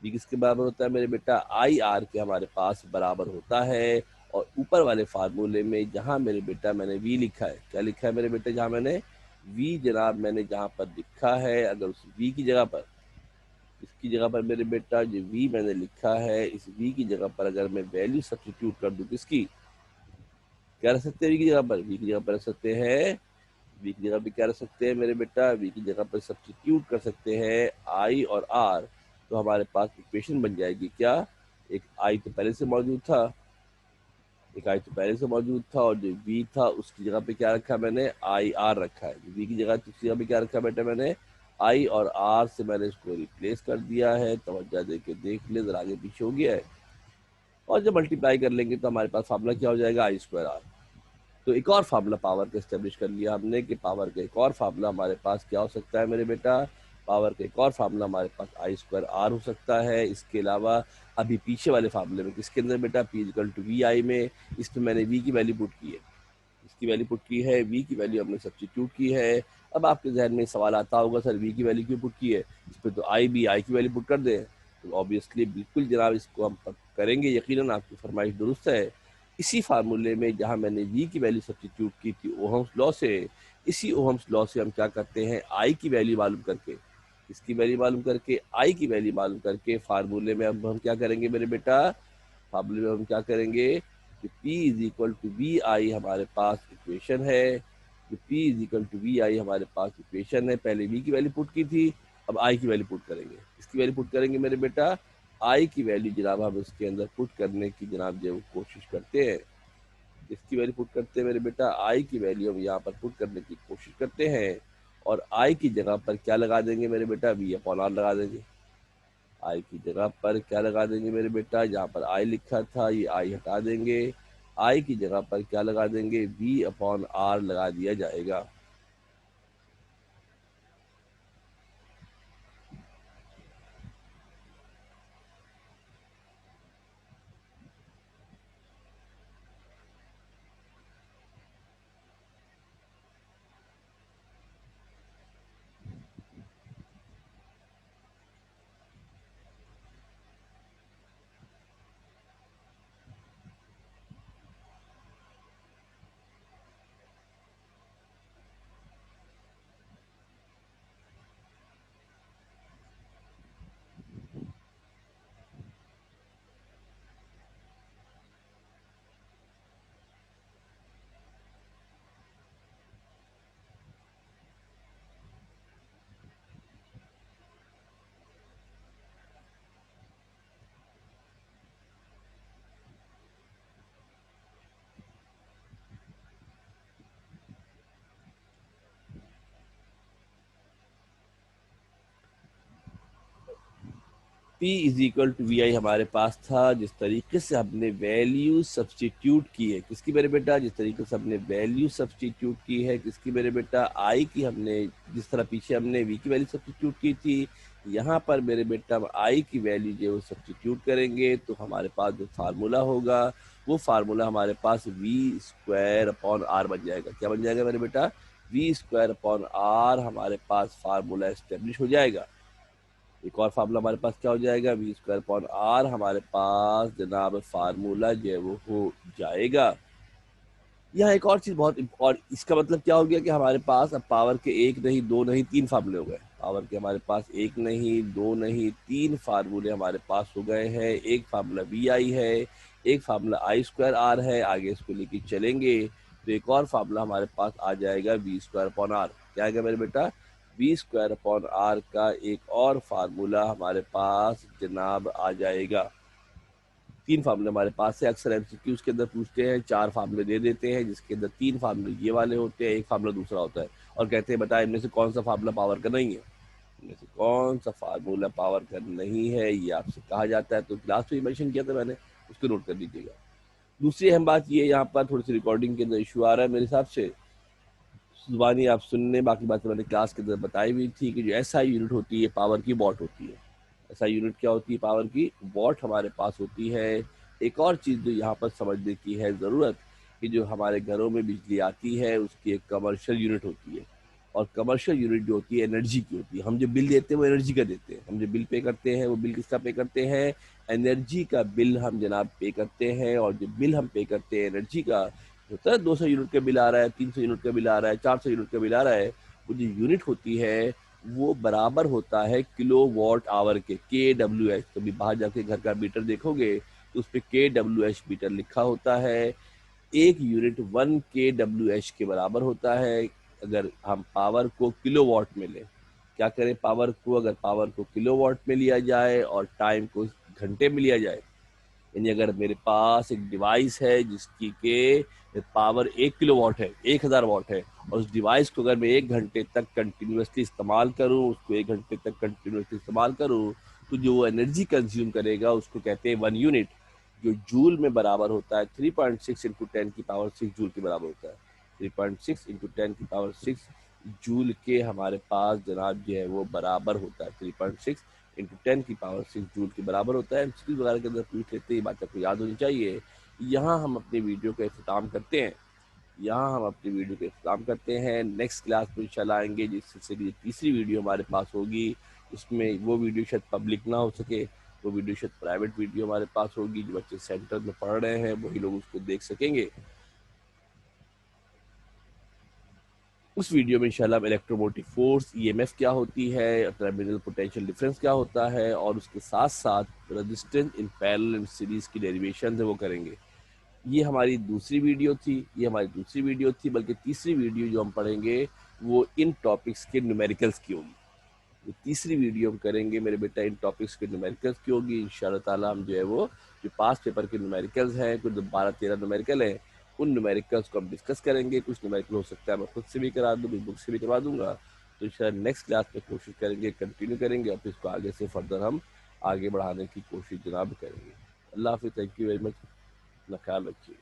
V किसके बराबर होता है मेरे बेटा, आई आर के हमारे पास बराबर होता है। और ऊपर वाले फार्मूले में जहाँ मेरे बेटा मैंने V लिखा है, क्या लिखा है मेरे बेटे, जहाँ मैंने V जनाब मैंने जहाँ पर लिखा है, अगर उस V की जगह पर, इसकी जगह पर मेरे बेटा जो V मैंने लिखा है, इस V की जगह पर अगर मैं वैल्यू सब्स्टिट्यूट कर दूं, किसकी, क्या रख सकते हैं V की जगह पर, V की जगह पर रख सकते हैं, V की जगह पे क्या रख सकते हैं मेरे बेटा, V की जगह पर सब्स्टिट्यूट कर सकते हैं I और R। तो हमारे पास इक्वेशन बन जाएगी क्या, एक I तो पहले से मौजूद था, एक I तो पहले से मौजूद था, और जो V था उसकी जगह पे क्या रखा मैंने, आई आर रखा है। V की जगह उसकी जगह पे क्या रखा बेटा मैंने, I और R से मैंने इसको रिप्लेस कर दिया है। तवज्जो दे के देख ले, जरा आगे पीछे हो गया है। और जब मल्टीप्लाई कर लेंगे तो हमारे पास फार्मूला क्या हो जाएगा, आई स्क्वायर आर। तो एक और फार्मूला पावर का इस्टेब्लिश कर लिया हमने कि पावर का एक और फार्मूला हमारे पास क्या हो सकता है मेरे बेटा, पावर का एक और फार्मूला हमारे पास आई स्क्वायर आर हो सकता है। इसके अलावा अभी पीछे वाले फार्मूले में किसके अंदर बेटा, पी इक्वल टू वी आई में, इसमें मैंने वी की वैल्यू पुट की है, इसकी वैल्यू पुट की है, वी की वैल्यू हमने सब्स्टिट्यूट की है। अब आपके जहन में सवाल आता होगा, सर वी की वैल्यू क्यों पुट की है, इस पर तो आई की वैल्यू पुट कर दें। तो ऑब्वियसली बिल्कुल जनाब इसको हम करेंगे, यकीनन आपकी फरमाइश दुरुस्त है। इसी फार्मूले में जहां मैंने वी की वैल्यू सब्स्टिट्यूट की थी ओहम्स लॉ से, इसी ओहम्स लॉ से हम क्या करते हैं, आई की वैल्यू मालूम करके, इसकी वैल्यू मालूम करके, आई की वैल्यू मालूम करके फार्मूले में अब हम क्या करेंगे मेरे बेटा, फार्मूले में हम क्या करेंगे कि P is equal to V I हमारे पास इक्वेशन है। कि P is equal to V I हमारे पास इक्वेशन है। पहले V की वैल्यू पुट की थी, अब I की वैल्यू पुट करेंगे। इसकी वैल्यू पुट करेंगे मेरे बेटा, I की वैल्यू जनाब हम इसके अंदर पुट करने की जनाब जो कोशिश करते हैं। इसकी वैल्यू पुट करते हैं मेरे बेटा, I की वैल्यू हम यहाँ पर पुट करने की कोशिश करते हैं। और I की जगह पर क्या लगा देंगे मेरे बेटा, V अपॉन आर लगा देंगे। आई की जगह पर क्या लगा देंगे मेरे बेटा, जहाँ पर आई लिखा था ये आई हटा देंगे, आई की जगह पर क्या लगा देंगे, वी अपॉन आर लगा दिया जाएगा। P is equal to V I हमारे पास था। जिस तरीके से हमने वैल्यू सब्स्टिट्यूट की है, किसकी मेरे बेटा, जिस तरीके से हमने वैल्यू सब्स्टिट्यूट की है, किसकी मेरे बेटा, आई की, हमने जिस तरह पीछे हमने वी की वैल्यू सब्स्टिट्यूट की थी, यहाँ पर मेरे बेटा आई की वैल्यू जो सब्स्टिट्यूट करेंगे तो हमारे पास जो फार्मूला होगा वो फार्मूला हमारे पास वी स्क्वायर अपॉन आर बन जाएगा। क्या बन जाएगा मेरे बेटा, वी स्क्वायर अपॉन आर हमारे पास फार्मूला एस्टेब्लिश हो जाएगा। एक और फार्मूला हमारे पास क्या हो जाएगा, वी स्क्वायर अपॉन आर हमारे पास जनाब फार्मूला जो है वो हो जाएगा। यहाँ एक और चीज बहुत, और इसका मतलब क्या हो गया कि हमारे पास अब पावर के एक नहीं, दो नहीं, तीन फार्मूले हो गए। पावर के हमारे पास एक नहीं, दो नहीं, तीन फार्मूले हमारे पास हो गए हैं। एक फार्मूला वी आई है, एक फार्मूला आई स्क्वायर आर है, आगे इसको लेके चलेंगे तो एक और फार्मूला हमारे पास आ जाएगा वी स्क्वायर अपॉन आर। क्या आएगा मेरे बेटा, वी स्क्वायर अपॉन आर का एक और फार्मूला हमारे पास जनाब आ जाएगा। तीन फार्मूले हमारे पास है। अक्सर एमसीक्यूज के अंदर पूछते हैं, चार फार्मूले दे देते हैं जिसके अंदर तीन फार्मूले ये वाले होते हैं, एक फार्मूला दूसरा होता है, और कहते हैं बता इनमें से कौन सा फार्मूला पावर का नहीं है। में से कौन सा फार्मूला पावर का नहीं है, ये आपसे कहा जाता है। तो क्लास में मेंशन किया था मैंने, उसको नोट कर लीजिएगा। दूसरी अहम बात ये, यहाँ पर थोड़ी सी रिकॉर्डिंग के अंदर इशू आ रहा है मेरे हिसाब से, जुबानी आप सुनने, बाकी बातें मैंने क्लास के अंदर बताई हुई थी कि जो एसआई यूनिट होती है पावर की, वॉट होती है। एसआई यूनिट क्या होती है? पावर की वॉट हमारे पास होती है। एक और चीज़ जो यहाँ पर समझने की है ज़रूरत, कि जो हमारे घरों में बिजली आती है उसकी एक कमर्शियल यूनिट होती है, और कमर्शियल यूनिट जो होती है एनर्जी की होती है। हम जो बिल देते हैं वो एनर्जी का देते हैं। हम जो बिल पे करते हैं वो बिल किसका पे करते हैं? एनर्जी का बिल हम जनाब पे करते हैं। और जो बिल हम पे करते हैं एनर्जी का होता है, 200 यूनिट का बिल आ रहा है, 300 यूनिट का बिल आ रहा है, 400 यूनिट का बिल आ रहा है, वो जो यूनिट होती है वो बराबर होता है किलो वॉट आवर के, KWH। कभी बाहर जाके घर का मीटर देखोगे तो उस पर KWH मीटर लिखा होता है। एक यूनिट 1 KWH के बराबर होता है। अगर हम पावर को किलो वॉट में लें, क्या करें, पावर को, अगर पावर को किलो वॉट में लिया जाए और टाइम को घंटे में लिया जाए, यानी अगर मेरे पास एक डिवाइस है जिसकी के पावर 1 किलो वॉट है, 1000 वॉट है, और उस डिवाइस को अगर मैं 1 घंटे तक कंटिन्यूसली इस्तेमाल करूं, उसको 1 घंटे तक कंटिन्यूसली इस्तेमाल करूं, तो जो एनर्जी कंज्यूम करेगा उसको कहते हैं 1 यूनिट, जो जूल में बराबर होता है 3.6 इंटू 10 की पावर 6 जूल के बराबर होता है। 3.6 इंटू 10 की पावर 6 जूल के हमारे पास जनाब जो है वो बराबर होता है, 3.6 इंटू 10 की पावर 6 जूल के बराबर होता है। एमसीक्यू वगैरह के अंदर पूछ लेते हैं, ये बात आपको याद होनी चाहिए। यहाँ हम अपनी वीडियो का इख्तिताम करते हैं। नेक्स्ट क्लास में इंशाल्लाह आएंगे, जिस सिलसिले की तीसरी वीडियो हमारे पास होगी। उसमें वो वीडियो शायद पब्लिक ना हो सके, वो वीडियो शायद प्राइवेट वीडियो हमारे पास होगी। जो बच्चे सेंटर में पढ़ रहे हैं वही लोग उसको देख सकेंगे। उस वीडियो में इंशाल्लाह हम इलेक्ट्रोमोटिव फोर्स, ईएमएफ क्या होती है, टर्मिनल पोटेंशियल डिफरेंस क्या होता है, और उसके साथ साथ resistance in parallel and series की डेरिवेशन है वो करेंगे। ये हमारी दूसरी वीडियो थी, बल्कि तीसरी वीडियो जो हम पढ़ेंगे वो इन टॉपिक्स के न्यूमेरिकल्स की होगी। जो तीसरी वीडियो हम करेंगे मेरे बेटा इन टॉपिक्स के न्यूमेरिकल्स की होगी। इंशाल्लाह ताला हम जो है वो जो पास पेपर के न्यूमेरिकल्स हैं, कुछ 12-13 न्यूमेरिकल हैं, उन न्यूमेरिकल्स को हम डिस्कस करेंगे। कुछ न्यूमेरिकल हो सकता है मैं खुद से भी करा दूँ, कुछ बुक से भी करवा दूंगा। तो इंशाल्लाह नेक्स्ट क्लास में कोशिश करेंगे, कंटिन्यू करेंगे, और फिर इसको आगे से फर्दर हम आगे बढ़ाने की कोशिश जनाब करेंगे। अल्लाह हाफिज़, थैंक यू वेरी मच, अपना ख्याल रखिए।